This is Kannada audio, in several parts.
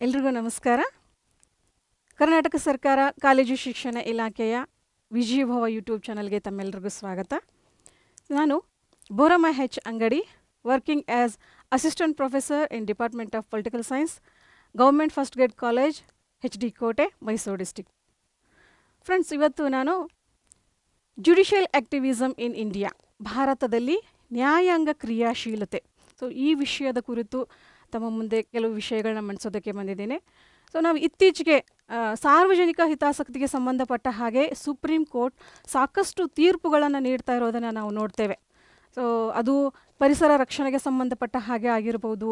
ಎಲ್ರಿಗೂ ನಮಸ್ಕಾರ. ಕರ್ನಾಟಕ ಸರ್ಕಾರ ಕಾಲೇಜು ಶಿಕ್ಷಣ ಇಲಾಖೆಯ ವಿಜಯಭವ ಯೂಟ್ಯೂಬ್ ಚಾನಲ್ಗೆ ತಮ್ಮೆಲ್ಲರಿಗೂ ಸ್ವಾಗತ. ನಾನು ಬೋರಮ್ಮ ಹೆಚ್ ಅಂಗಡಿ, working as assistant professor in department of political science, government first grade college, HD ಕೋಟೆ, ಮೈಸೂರು ಡಿಸ್ಟಿಕ್. ಫ್ರೆಂಡ್ಸ್, ಇವತ್ತು ನಾನು ಜುಡಿಷಿಯಲ್ ಆಕ್ಟಿವಿಸಮ್ ಇನ್ ಇಂಡಿಯಾ, ಭಾರತದಲ್ಲಿ ನ್ಯಾಯಾಂಗ ಕ್ರಿಯಾಶೀಲತೆ, ಈ ವಿಷಯದ ಕುರಿತು ತಮ್ಮ ಮುಂದೆ ಕೆಲವು ವಿಷಯಗಳನ್ನ ಮಂಡಿಸೋದಕ್ಕೆ ಬಂದಿದ್ದೇನೆ. ನಾವು ಇತ್ತೀಚೆಗೆ ಸಾರ್ವಜನಿಕ ಹಿತಾಸಕ್ತಿಗೆ ಸಂಬಂಧಪಟ್ಟ ಹಾಗೆ ಸುಪ್ರೀಂ ಕೋರ್ಟ್ ಸಾಕಷ್ಟು ತೀರ್ಪುಗಳನ್ನು ನೀಡ್ತಾ ಇರೋದನ್ನು ನಾವು ನೋಡ್ತೇವೆ. ಅದು ಪರಿಸರ ರಕ್ಷಣೆಗೆ ಸಂಬಂಧಪಟ್ಟ ಹಾಗೆ ಆಗಿರ್ಬೋದು,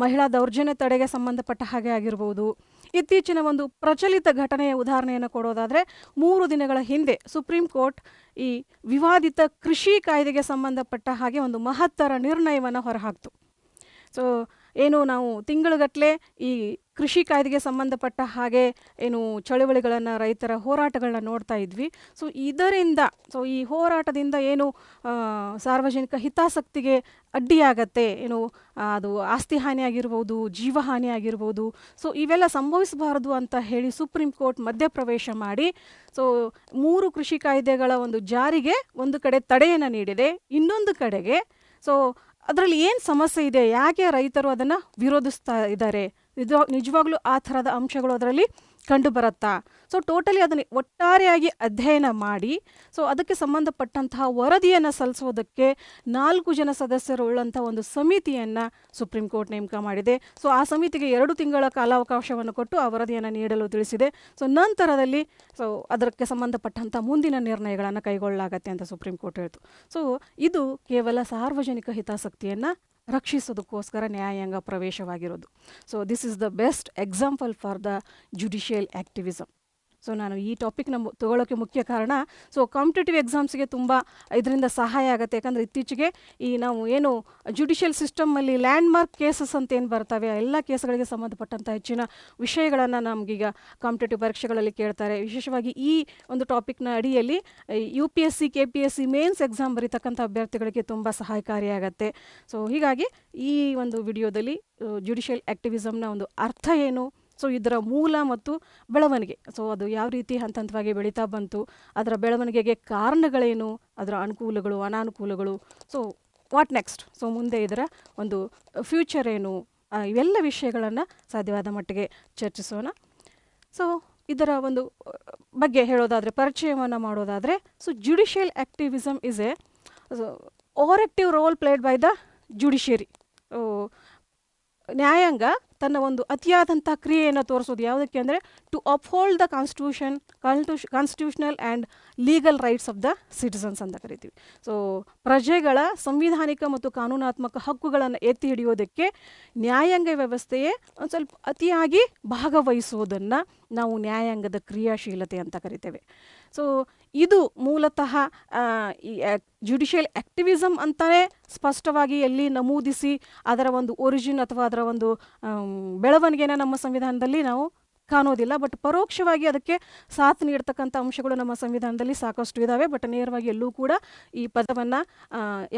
ಮಹಿಳಾ ದೌರ್ಜನ್ಯ ತಡೆಗೆ ಸಂಬಂಧಪಟ್ಟ ಹಾಗೆ ಆಗಿರ್ಬೋದು. ಇತ್ತೀಚಿನ ಒಂದು ಪ್ರಚಲಿತ ಘಟನೆಯ ಉದಾಹರಣೆಯನ್ನು ಕೊಡೋದಾದರೆ, 3 ದಿನಗಳ ಹಿಂದೆ ಸುಪ್ರೀಂ ಕೋರ್ಟ್ ಈ ವಿವಾದಿತ ಕೃಷಿ ಕಾಯ್ದೆಗೆ ಸಂಬಂಧಪಟ್ಟ ಹಾಗೆ ಒಂದು ಮಹತ್ತರ ನಿರ್ಣಯವನ್ನು ಹೊರಹಾಕ್ತು. ಏನು ನಾವು ತಿಂಗಳುಗಟ್ಟಲೆ ಈ ಕೃಷಿ ಕಾಯ್ದೆಗೆ ಸಂಬಂಧಪಟ್ಟ ಹಾಗೆ ಏನು ಚಳುವಳಿಗಳನ್ನು, ರೈತರ ಹೋರಾಟಗಳನ್ನ ನೋಡ್ತಾ ಇದ್ವಿ. ಇದರಿಂದ ಈ ಹೋರಾಟದಿಂದ ಏನು ಸಾರ್ವಜನಿಕ ಹಿತಾಸಕ್ತಿಗೆ ಅಡ್ಡಿಯಾಗತ್ತೆ, ಏನು ಅದು ಆಸ್ತಿ ಹಾನಿ ಆಗಿರ್ಬೋದು, ಜೀವಹಾನಿ ಆಗಿರ್ಬೋದು, ಇವೆಲ್ಲ ಸಂಭವಿಸಬಾರದು ಅಂತ ಹೇಳಿ ಸುಪ್ರೀಂ ಕೋರ್ಟ್ ಮಧ್ಯಪ್ರವೇಶ ಮಾಡಿ 3 ಕೃಷಿ ಕಾಯ್ದೆಗಳ ಒಂದು ಜಾರಿಗೆ ಒಂದು ಕಡೆ ತಡೆಯನ್ನು ನೀಡಿದೆ. ಇನ್ನೊಂದು ಕಡೆಗೆ ಅದರಲ್ಲಿ ಏನು ಸಮಸ್ಯೆ ಇದೆ, ಯಾಕೆ ರೈತರು ಅದನ್ನು ವಿರೋಧಿಸ್ತಾ ಇದ್ದಾರೆ, ನಿಜವಾಗ್ಲೂ ಆ ಥರದ ಅಂಶಗಳು ಅದರಲ್ಲಿ ಕಂಡು ಬರುತ್ತಾ? ಟೋಟಲಿ ಅದನ್ನು ಒಟ್ಟಾರೆಯಾಗಿ ಅಧ್ಯಯನ ಮಾಡಿ ಅದಕ್ಕೆ ಸಂಬಂಧಪಟ್ಟಂತಹ ವರದಿಯನ್ನು ಸಲ್ಲಿಸೋದಕ್ಕೆ 4 ಜನ ಸದಸ್ಯರುಳ್ಳಂಥ ಒಂದು ಸಮಿತಿಯನ್ನು ಸುಪ್ರೀಂ ಕೋರ್ಟ್ ನೇಮಕ ಮಾಡಿದೆ. ಆ ಸಮಿತಿಗೆ 2 ತಿಂಗಳ ಕಾಲಾವಕಾಶವನ್ನು ಕೊಟ್ಟು ಆ ವರದಿಯನ್ನು ನೀಡಲು ತಿಳಿಸಿದೆ. ನಂತರದಲ್ಲಿ ಅದಕ್ಕೆ ಸಂಬಂಧಪಟ್ಟಂಥ ಮುಂದಿನ ನಿರ್ಣಯಗಳನ್ನು ಕೈಗೊಳ್ಳಲಾಗತ್ತೆ ಅಂತ ಸುಪ್ರೀಂ ಕೋರ್ಟ್ ಹೇಳ್ತು. ಇದು ಕೇವಲ ಸಾರ್ವಜನಿಕ ಹಿತಾಸಕ್ತಿಯನ್ನು ರಕ್ಷಿಸೋದಕ್ಕೋಸ್ಕರ ನ್ಯಾಯಾಂಗ ಪ್ರವೇಶವಾಗಿರೋದು. This is the best example for the judicial activism. ನಾನು ಈ ಟಾಪಿಕ್ನ ತಗೊಳ್ಳೋಕ್ಕೆ ಮುಖ್ಯ ಕಾರಣ, ಕಾಂಪಿಟೇಟಿವ್ ಎಕ್ಸಾಮ್ಸ್ಗೆ ತುಂಬ ಇದರಿಂದ ಸಹಾಯ ಆಗುತ್ತೆ. ಯಾಕಂದರೆ ಇತ್ತೀಚೆಗೆ ಈ ನಾವು ಏನು ಜುಡಿಷಿಯಲ್ ಸಿಸ್ಟಮಲ್ಲಿ ಲ್ಯಾಂಡ್ ಮಾರ್ಕ್ ಕೇಸಸ್ ಅಂತ ಏನು ಬರ್ತವೆ, ಆ ಎಲ್ಲ ಕೇಸ್ಗಳಿಗೆ ಸಂಬಂಧಪಟ್ಟಂಥ ಹೆಚ್ಚಿನ ವಿಷಯಗಳನ್ನು ನಮಗೀಗ ಕಾಂಪಿಟೇಟಿವ್ ಪರೀಕ್ಷೆಗಳಲ್ಲಿ ಕೇಳ್ತಾರೆ. ವಿಶೇಷವಾಗಿ ಈ ಒಂದು ಟಾಪಿಕ್ನ ಅಡಿಯಲ್ಲಿ UPSC, KPSC ಮೇನ್ಸ್ ಎಕ್ಸಾಮ್ ಬರೀತಕ್ಕಂಥ ಅಭ್ಯರ್ಥಿಗಳಿಗೆ ತುಂಬ ಸಹಾಯಕಾರಿಯಾಗತ್ತೆ. ಹೀಗಾಗಿ ಈ ಒಂದು ವಿಡಿಯೋದಲ್ಲಿ ಜುಡಿಷಿಯಲ್ ಆಕ್ಟಿವಿಸಮ್ನ ಒಂದು ಅರ್ಥ ಏನು, ಇದರ ಮೂಲ ಮತ್ತು ಬೆಳವಣಿಗೆ, ಅದು ಯಾವ ರೀತಿ ಹಂತ ಹಂತವಾಗಿ ಬೆಳೀತಾ ಬಂತು, ಅದರ ಬೆಳವಣಿಗೆಗೆ ಕಾರಣಗಳೇನು, ಅದರ ಅನುಕೂಲಗಳು, ಅನಾನುಕೂಲಗಳು, ವಾಟ್ ನೆಕ್ಸ್ಟ್, ಮುಂದೆ ಇದರ ಒಂದು ಫ್ಯೂಚರ್ ಏನು, ಇವೆಲ್ಲ ವಿಷಯಗಳನ್ನು ಸಾಧ್ಯವಾದ ಮಟ್ಟಿಗೆ ಚರ್ಚಿಸೋಣ. ಇದರ ಒಂದು ಬಗ್ಗೆ ಹೇಳೋದಾದರೆ, ಪರಿಚಯವನ್ನು ಮಾಡೋದಾದರೆ, judicial activism is a overactive role played by the judiciary. ನ್ಯಾಯಾಂಗ ತನ್ನ ಒಂದು ಅತಿಯಾದಂಥ ಕ್ರಿಯೆಯನ್ನು ತೋರಿಸೋದು ಯಾವುದಕ್ಕೆ ಅಂದರೆ, to uphold the constitutional and legal rights of the citizens ಅಂತ ಕರಿತೀವಿ. ಪ್ರಜೆಗಳ ಸಂವಿಧಾನಿಕ ಮತ್ತು ಕಾನೂನಾತ್ಮಕ ಹಕ್ಕುಗಳನ್ನು ಎತ್ತಿ ಹಿಡಿಯೋದಕ್ಕೆ ನ್ಯಾಯಾಂಗ ವ್ಯವಸ್ಥೆಯೇ ಒಂದು ಸ್ವಲ್ಪ ಅತಿಯಾಗಿ ಭಾಗವಹಿಸುವುದನ್ನು ನಾವು ನ್ಯಾಯಾಂಗದ ಕ್ರಿಯಾಶೀಲತೆ ಅಂತ ಕರಿತೇವೆ. ಇದು ಮೂಲತಃ ಜುಡಿಷಿಯಲ್ ಆಕ್ಟಿವಿಸಮ್ ಅಂತಲೇ ಸ್ಪಷ್ಟವಾಗಿ ಎಲ್ಲಿ ನಮೂದಿಸಿ ಅದರ ಒಂದು ಒರಿಜಿನ್ ಅಥವಾ ಅದರ ಒಂದು ಬೆಳವಣಿಗೆನ ನಮ್ಮ ಸಂವಿಧಾನದಲ್ಲಿ ನಾವು ಕಾಣೋದಿಲ್ಲ. ಬಟ್ ಪರೋಕ್ಷವಾಗಿ ಅದಕ್ಕೆ ಸಾಥ್ ನೀಡ್ತಕ್ಕಂಥ ಅಂಶಗಳು ನಮ್ಮ ಸಂವಿಧಾನದಲ್ಲಿ ಸಾಕಷ್ಟು ಇದ್ದಾವೆ. ಬಟ್ ನೇರವಾಗಿ ಎಲ್ಲೂ ಕೂಡ ಈ ಪದವನ್ನು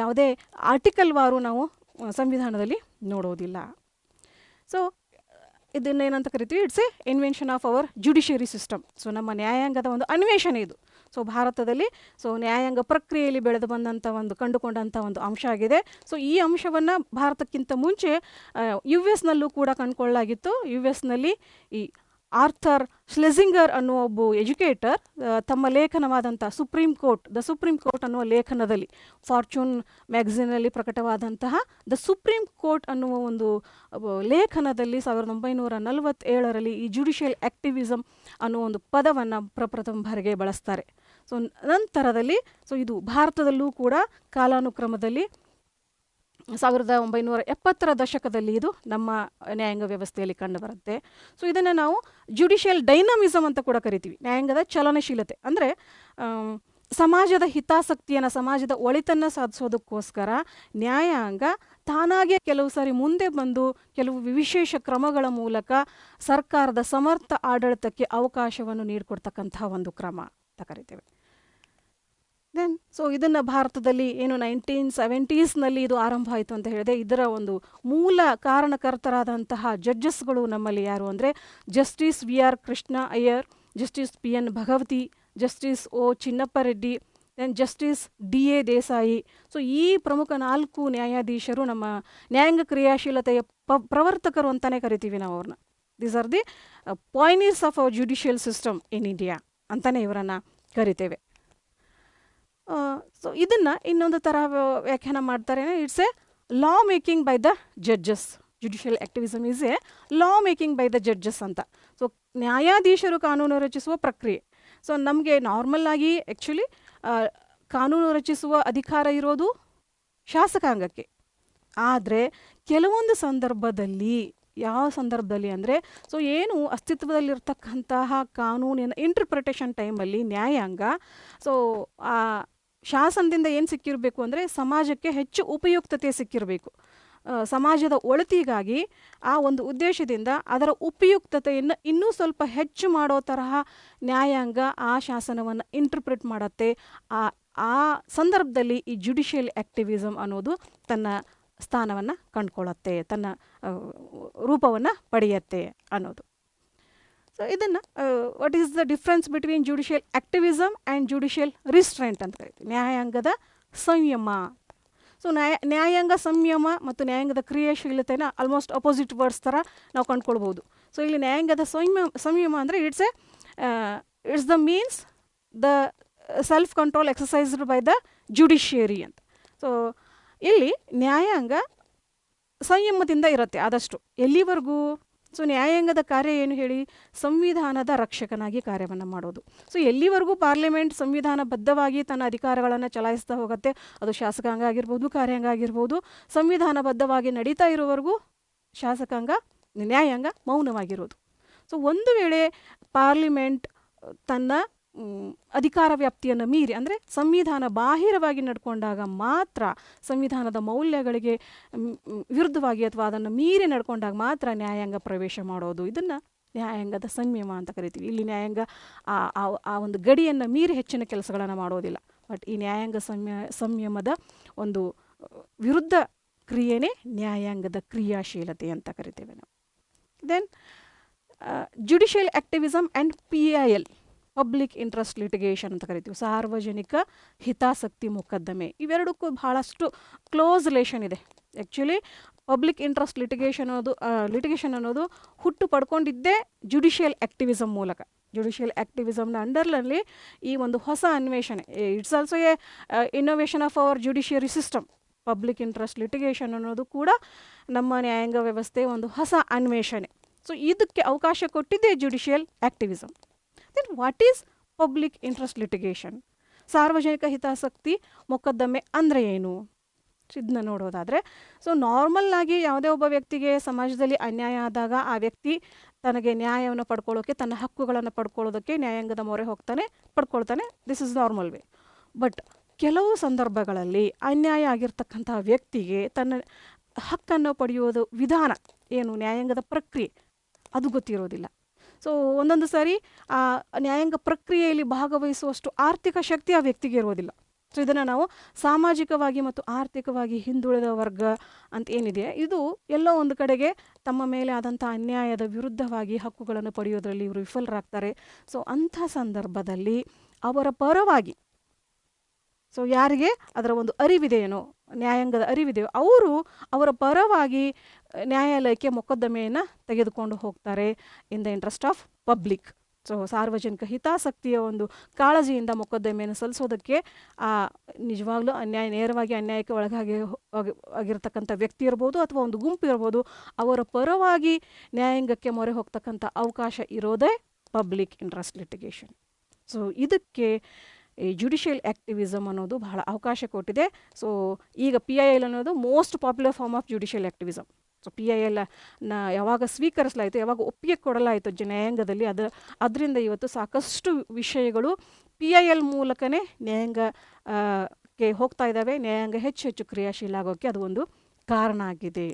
ಯಾವುದೇ ಆರ್ಟಿಕಲ್ ವಾರು ನಾವು ಸಂವಿಧಾನದಲ್ಲಿ ನೋಡೋದಿಲ್ಲ. ಇದನ್ನೇನಂತ ಕರಿತೀವಿ, it's A invention of our judiciary system. ನಮ್ಮ ನ್ಯಾಯಾಂಗದ ಒಂದು ಅನ್ವೇಷಣೆ ಇದು. ಭಾರತದಲ್ಲಿ ನ್ಯಾಯಾಂಗ ಪ್ರಕ್ರಿಯೆಯಲ್ಲಿ ಬೆಳೆದು ಬಂದಂಥ ಒಂದು ಕಂಡುಕೊಂಡಂಥ ಒಂದು ಅಂಶ ಆಗಿದೆ. ಈ ಅಂಶವನ್ನು ಭಾರತಕ್ಕಿಂತ ಮುಂಚೆ US ನಲ್ಲೂ ಕೂಡ ಕಂಡುಕೊಳ್ಳಲಾಗಿತ್ತು. US ನಲ್ಲಿ ಈ ಆರ್ಥರ್ ಶ್ಲೆಸಿಂಗರ್ ಅನ್ನುವ ಒಬ್ಬ ಎಜುಕೇಟರ್ ತಮ್ಮ ಲೇಖನವಾದಂಥ ದ ಸುಪ್ರೀಂ ಕೋರ್ಟ್ ಅನ್ನುವ ಲೇಖನದಲ್ಲಿ, ಫಾರ್ಚೂನ್ ಮ್ಯಾಗಝಿನಲ್ಲಿ ಪ್ರಕಟವಾದಂತಹ ದ ಸುಪ್ರೀಂ ಕೋರ್ಟ್ ಅನ್ನುವ ಒಂದು ಲೇಖನದಲ್ಲಿ 1947ರಲ್ಲಿ ಈ ಜುಡಿಷಿಯಲ್ ಆಕ್ಟಿವಿಸಮ್ ಅನ್ನುವ ಒಂದು ಪದವನ್ನು ಪ್ರಪ್ರಥಮ ಬಾರಿಗೆ ಬಳಸ್ತಾರೆ. ನಂತರದಲ್ಲಿ ಇದು ಭಾರತದಲ್ಲೂ ಕೂಡ ಕಾಲಾನುಕ್ರಮದಲ್ಲಿ 1970ರ ದಶಕದಲ್ಲಿ ಇದು ನಮ್ಮ ನ್ಯಾಯಾಂಗ ವ್ಯವಸ್ಥೆಯಲ್ಲಿ ಕಂಡುಬರುತ್ತೆ. ಇದನ್ನು ನಾವು ಜುಡಿಷಿಯಲ್ ಡೈನಮಿಸಮ್ ಅಂತ ಕೂಡ ಕರಿತೀವಿ. ನ್ಯಾಯಾಂಗದ ಚಲನಶೀಲತೆ ಅಂದರೆ ಸಮಾಜದ ಹಿತಾಸಕ್ತಿಯನ್ನು, ಸಮಾಜದ ಒಳಿತನ್ನು ಸಾಧಿಸೋದಕ್ಕೋಸ್ಕರ ನ್ಯಾಯಾಂಗ ತಾನಾಗೇ ಕೆಲವು ಸಾರಿ ಮುಂದೆ ಬಂದು ಕೆಲವು ವಿಶೇಷ ಕ್ರಮಗಳ ಮೂಲಕ ಸರ್ಕಾರದ ಸಮರ್ಥ ಆಡಳಿತಕ್ಕೆ ಅವಕಾಶವನ್ನು ನೀಡಿಕೊಡ್ತಕ್ಕಂತಹ ಒಂದು ಕ್ರಮ ಅಂತ ಕರಿತೇವೆ. ದೆನ್ ಸೊ ಇದನ್ನು ಭಾರತದಲ್ಲಿ ಏನು 1970s ಇದು ಆರಂಭ ಆಯಿತು ಅಂತ ಹೇಳಿದೆ. ಇದರ ಒಂದು ಮೂಲ ಕಾರಣಕರ್ತರಾದಂತಹ ಜಡ್ಜಸ್ಗಳು ನಮ್ಮಲ್ಲಿ ಯಾರು ಅಂದರೆ justice V R. Krishna Iyer, justice P N. Bhagwati, justice O. Chinnappa Reddy, then justice D A. Desai. So ಈ ಪ್ರಮುಖ 4 ನ್ಯಾಯಾಧೀಶರು ನಮ್ಮ ನ್ಯಾಯಾಂಗ ಕ್ರಿಯಾಶೀಲತೆಯ ಪ್ರವರ್ತಕರು ಅಂತಲೇ ಕರಿತೀವಿ ನಾವು ಅವ್ರನ್ನ. These are the pioneers of our judicial system in India ಅಂತಲೇ ಇವರನ್ನು ಕರಿತೇವೆ. ಸೊ ಇದನ್ನು ಇನ್ನೊಂದು ಥರ ವ್ಯಾಖ್ಯಾನ ಮಾಡ್ತಾರೆ, it's a law making by the judges. Judicial activism is a law making by the judges ಅಂತ. ಸೊ ನ್ಯಾಯಾಧೀಶರು ಕಾನೂನು ರಚಿಸುವ ಪ್ರಕ್ರಿಯೆ. ಸೊ ನಮಗೆ ನಾರ್ಮಲ್ ಆಗಿ ಆ್ಯಕ್ಚುಲಿ ಕಾನೂನು ರಚಿಸುವ ಅಧಿಕಾರ ಇರೋದು ಶಾಸಕಾಂಗಕ್ಕೆ. ಆದರೆ ಕೆಲವೊಂದು ಸಂದರ್ಭದಲ್ಲಿ, ಯಾವ ಸಂದರ್ಭದಲ್ಲಿ ಅಂದರೆ ಸೊ ಏನು ಅಸ್ತಿತ್ವದಲ್ಲಿರ್ತಕ್ಕಂತಹ ಕಾನೂನಿನ ಇಂಟರ್ಪ್ರಿಟೇಷನ್ ಟೈಮಲ್ಲಿ ನ್ಯಾಯಾಂಗ ಸೊ ಆ ಶಾಸನದಿಂದ ಏನು ಸಿಕ್ಕಿರಬೇಕು ಅಂದರೆ ಸಮಾಜಕ್ಕೆ ಹೆಚ್ಚು ಉಪಯುಕ್ತತೆ ಸಿಕ್ಕಿರಬೇಕು. ಸಮಾಜದ ಒಳಿತಿಗಾಗಿ ಆ ಒಂದು ಉದ್ದೇಶದಿಂದ ಅದರ ಉಪಯುಕ್ತತೆಯನ್ನು ಇನ್ನೂ ಸ್ವಲ್ಪ ಹೆಚ್ಚು ಮಾಡೋ ತರಹ ನ್ಯಾಯಾಂಗ ಆ ಶಾಸನವನ್ನು ಇಂಟರ್ಪ್ರಿಟ್ ಮಾಡುತ್ತೆ. ಆ ಸಂದರ್ಭದಲ್ಲಿ ಈ ಜುಡಿಷಿಯಲ್ ಆ್ಯಕ್ಟಿವಿಸಮ್ ಅನ್ನೋದು ತನ್ನ ಸ್ಥಾನವನ್ನು ಕಂಡುಕೊಳ್ಳುತ್ತೆ, ತನ್ನ ರೂಪವನ್ನು ಪಡೆಯುತ್ತೆ ಅನ್ನೋದು. ಸೊ ಇದನ್ನು what is the difference between judicial activism and judicial restraint ಅಂತ ಕರಿತೀವಿ. ನ್ಯಾಯಾಂಗದ ಸಂಯಮ. ಸೊ ನ್ಯಾಯಾಂಗ ಸಂಯಮ ಮತ್ತು ನ್ಯಾಯಾಂಗದ ಕ್ರಿಯಾಶೀಲತೆನ ಆಲ್ಮೋಸ್ಟ್ ಅಪೋಸಿಟ್ ವರ್ಡ್ಸ್ ಥರ ನಾವು ಕಂಡುಕೊಳ್ಬೋದು. ಸೊ ಇಲ್ಲಿ ನ್ಯಾಯಾಂಗದ ಸಂಯಮ ಅಂದರೆ it's the means the self control exercised by the judiciary ಅಂತ. ಸೊ ಇಲ್ಲಿ ನ್ಯಾಯಾಂಗ ಸಂಯಮದಿಂದ ಇರುತ್ತೆ ಆದಷ್ಟು. ಎಲ್ಲಿವರೆಗೂ? ಸೊ ನ್ಯಾಯಾಂಗದ ಕಾರ್ಯ ಏನು ಹೇಳಿ? ಸಂವಿಧಾನದ ರಕ್ಷಕನಾಗಿ ಕಾರ್ಯವನ್ನು ಮಾಡೋದು. ಸೊ ಎಲ್ಲಿವರೆಗೂ ಪಾರ್ಲಿಮೆಂಟ್ ಸಂವಿಧಾನಬದ್ಧವಾಗಿ ತನ್ನ ಅಧಿಕಾರಗಳನ್ನು ಚಲಾಯಿಸ್ತಾ ಹೋಗುತ್ತೆ, ಅದು ಶಾಸಕಾಂಗ ಆಗಿರ್ಬೋದು, ಕಾರ್ಯಾಂಗ ಆಗಿರ್ಬೋದು, ಸಂವಿಧಾನಬದ್ಧವಾಗಿ ನಡೀತಾ ಇರೋವರೆಗೂ ನ್ಯಾಯಾಂಗ ಮೌನವಾಗಿರೋದು. ಸೊ ಒಂದು ವೇಳೆ ಪಾರ್ಲಿಮೆಂಟ್ ತನ್ನ ಅಧಿಕಾರ ವ್ಯಾಪ್ತಿಯನ್ನು ಮೀರಿ ಅಂದರೆ ಸಂವಿಧಾನ ಬಾಹಿರವಾಗಿ ನಡ್ಕೊಂಡಾಗ ಮಾತ್ರ, ಸಂವಿಧಾನದ ಮೌಲ್ಯಗಳಿಗೆ ವಿರುದ್ಧವಾಗಿ ಅಥವಾ ಅದನ್ನು ಮೀರಿ ನಡ್ಕೊಂಡಾಗ ಮಾತ್ರ ನ್ಯಾಯಾಂಗ ಪ್ರವೇಶ ಮಾಡೋದು. ಇದನ್ನು ನ್ಯಾಯಾಂಗದ ಸಂಯಮ ಅಂತ ಕರಿತೀವಿ. ಇಲ್ಲಿ ನ್ಯಾಯಾಂಗ ಆ ಒಂದು ಗಡಿಯನ್ನು ಮೀರಿ ಹೆಚ್ಚಿನ ಕೆಲಸಗಳನ್ನು ಮಾಡೋದಿಲ್ಲ. ಬಟ್ ಈ ನ್ಯಾಯಾಂಗ ಸಂಯಮದ ಒಂದು ವಿರುದ್ಧ ಕ್ರಿಯೆನೇ ನ್ಯಾಯಾಂಗದ ಕ್ರಿಯಾಶೀಲತೆ ಅಂತ ಕರಿತೇವೆ ನಾವು. Then judicial activism and PIL, public interest litigation ಅಂತ ಕರಿತೀವಿ. ಸಾರ್ವಜನಿಕ ಹಿತಾಸಕ್ತಿ ಮೊಕದ್ದಮೆ. ಇವೆರಡಕ್ಕೂ ಬಹಳಷ್ಟು ಕ್ಲೋಸ್ ರಿಲೇಷನ್ ಇದೆ. ಆ್ಯಕ್ಚುಲಿ ಪಬ್ಲಿಕ್ ಇಂಟ್ರೆಸ್ಟ್ ಲಿಟಿಗೇಷನ್ ಅನ್ನೋದು ಹುಟ್ಟು ಪಡ್ಕೊಂಡಿದ್ದೇ ಜುಡಿಷಿಯಲ್ ಆ್ಯಕ್ಟಿವಿಸಮ್ ಮೂಲಕ. ಜುಡಿಷಿಯಲ್ ಆ್ಯಕ್ಟಿವಿಸಮ್ನ ಅಂಡರ್ನಲ್ಲಿ ಈ ಒಂದು ಹೊಸ ಅನ್ವೇಷಣೆ, it's also a innovation of our judiciary system. Public interest litigation ಅನ್ನೋದು ಕೂಡ ನಮ್ಮ ನ್ಯಾಯಾಂಗ ವ್ಯವಸ್ಥೆ ಒಂದು ಹೊಸ ಅನ್ವೇಷಣೆ. ಸೊ ಇದಕ್ಕೆ ಅವಕಾಶ ಕೊಟ್ಟಿದ್ದೇ judicial activism. Then what is public interest litigation? ಸಾರ್ವಜನಿಕ ಹಿತಾಸಕ್ತಿ ಮೊಕದ್ದಮೆ ಅಂದರೆ ಏನು? ಇದನ್ನ ನೋಡೋದಾದರೆ, ಸೊ ನಾರ್ಮಲ್ ಆಗಿ ಯಾವುದೇ ಒಬ್ಬ ವ್ಯಕ್ತಿಗೆ ಸಮಾಜದಲ್ಲಿ ಅನ್ಯಾಯ ಆದಾಗ ಆ ವ್ಯಕ್ತಿ ತನಗೆ ನ್ಯಾಯವನ್ನು ಪಡ್ಕೊಳ್ಳೋಕ್ಕೆ, ತನ್ನ ಹಕ್ಕುಗಳನ್ನು ಪಡ್ಕೊಳ್ಳೋದಕ್ಕೆ ನ್ಯಾಯಾಂಗದ ಮೊರೆ ಪಡ್ಕೊಳ್ತಾನೆ. This is normal way. But ಕೆಲವು ಸಂದರ್ಭಗಳಲ್ಲಿ ಅನ್ಯಾಯ ಆಗಿರ್ತಕ್ಕಂಥ ವ್ಯಕ್ತಿಗೆ ತನ್ನ ಹಕ್ಕನ್ನು ಪಡೆಯೋದು ವಿಧಾನ ಏನು, ನ್ಯಾಯಾಂಗದ ಪ್ರಕ್ರಿಯೆ ಅದು ಗೊತ್ತಿರೋದಿಲ್ಲ. ಸೊ ಒಂದೊಂದು ಸಾರಿ ಆ ನ್ಯಾಯಾಂಗ ಪ್ರಕ್ರಿಯೆಯಲ್ಲಿ ಭಾಗವಹಿಸುವಷ್ಟು ಆರ್ಥಿಕ ಶಕ್ತಿ ಆ ವ್ಯಕ್ತಿಗೆ ಇರೋದಿಲ್ಲ. ಸೊ ಇದನ್ನು ನಾವು ಸಾಮಾಜಿಕವಾಗಿ ಮತ್ತು ಆರ್ಥಿಕವಾಗಿ ಹಿಂದುಳಿದ ವರ್ಗ ಅಂತ ಏನಿದೆ, ಇದು ಎಲ್ಲೋ ಒಂದು ಕಡೆಗೆ ತಮ್ಮ ಮೇಲೆ ಆದಂಥ ಅನ್ಯಾಯದ ವಿರುದ್ಧವಾಗಿ ಹಕ್ಕುಗಳನ್ನು ಪಡೆಯೋದ್ರಲ್ಲಿ ಇವರು ವಿಫಲರಾಗ್ತಾರೆ. ಸೊ ಅಂಥ ಸಂದರ್ಭದಲ್ಲಿ ಅವರ ಪರವಾಗಿ, ಸೊ ಯಾರಿಗೆ ಅದರ ಒಂದು ಅರಿವಿದೆಯೇನೋ, ನ್ಯಾಯಾಂಗದ ಅರಿವಿದೆಯೋ, ಅವರು ಅವರ ಪರವಾಗಿ ನ್ಯಾಯಾಲಯಕ್ಕೆ ಮೊಕದ್ದಮೆಯನ್ನು ತೆಗೆದುಕೊಂಡು ಹೋಗ್ತಾರೆ in the interest of public. So ಸಾರ್ವಜನಿಕ ಹಿತಾಸಕ್ತಿಯ ಒಂದು ಕಾಳಜಿಯಿಂದ ಮೊಕದ್ದಮೆಯನ್ನು ಸಲ್ಲಿಸೋದಕ್ಕೆ ನಿಜವಾಗ್ಲೂ ನೇರವಾಗಿ ಅನ್ಯಾಯಕ್ಕೆ ಆಗಿರ್ತಕ್ಕಂಥ ವ್ಯಕ್ತಿ ಇರ್ಬೋದು ಅಥವಾ ಒಂದು ಗುಂಪು ಇರ್ಬೋದು, ಅವರ ಪರವಾಗಿ ನ್ಯಾಯಾಂಗಕ್ಕೆ ಮೊರೆ ಹೋಗ್ತಕ್ಕಂಥ ಅವಕಾಶ ಇರೋದೇ ಪಬ್ಲಿಕ್ ಇಂಟ್ರೆಸ್ಟ್ ಲಿಟಿಗೇಷನ್. ಸೊ ಇದಕ್ಕೆ ಈ ಜುಡಿಷಿಯಲ್ ಆ್ಯಕ್ಟಿವಿಸಮ್ ಅನ್ನೋದು ಬಹಳ ಅವಕಾಶ ಕೊಟ್ಟಿದೆ. ಸೊ ಈಗ PIL ಅನ್ನೋದು most popular form of judicial activism. So PILನ ಯಾವಾಗ ಸ್ವೀಕರಿಸಲಾಯಿತು, ಯಾವಾಗ ಒಪ್ಪಿಗೆ ಕೊಡಲಾಯಿತು ನ್ಯಾಯಾಂಗದಲ್ಲಿ, ಅದರಿಂದ ಇವತ್ತು ಸಾಕಷ್ಟು ವಿಷಯಗಳು PIL ಮೂಲಕನೇ ನ್ಯಾಯಾಂಗಕ್ಕೆ ಹೋಗ್ತಾ ಇದ್ದಾವೆ. ನ್ಯಾಯಾಂಗ ಹೆಚ್ಚು ಕ್ರಿಯಾಶೀಲ ಆಗೋಕ್ಕೆ ಅದು ಒಂದು ಕಾರಣ ಆಗಿದೆ.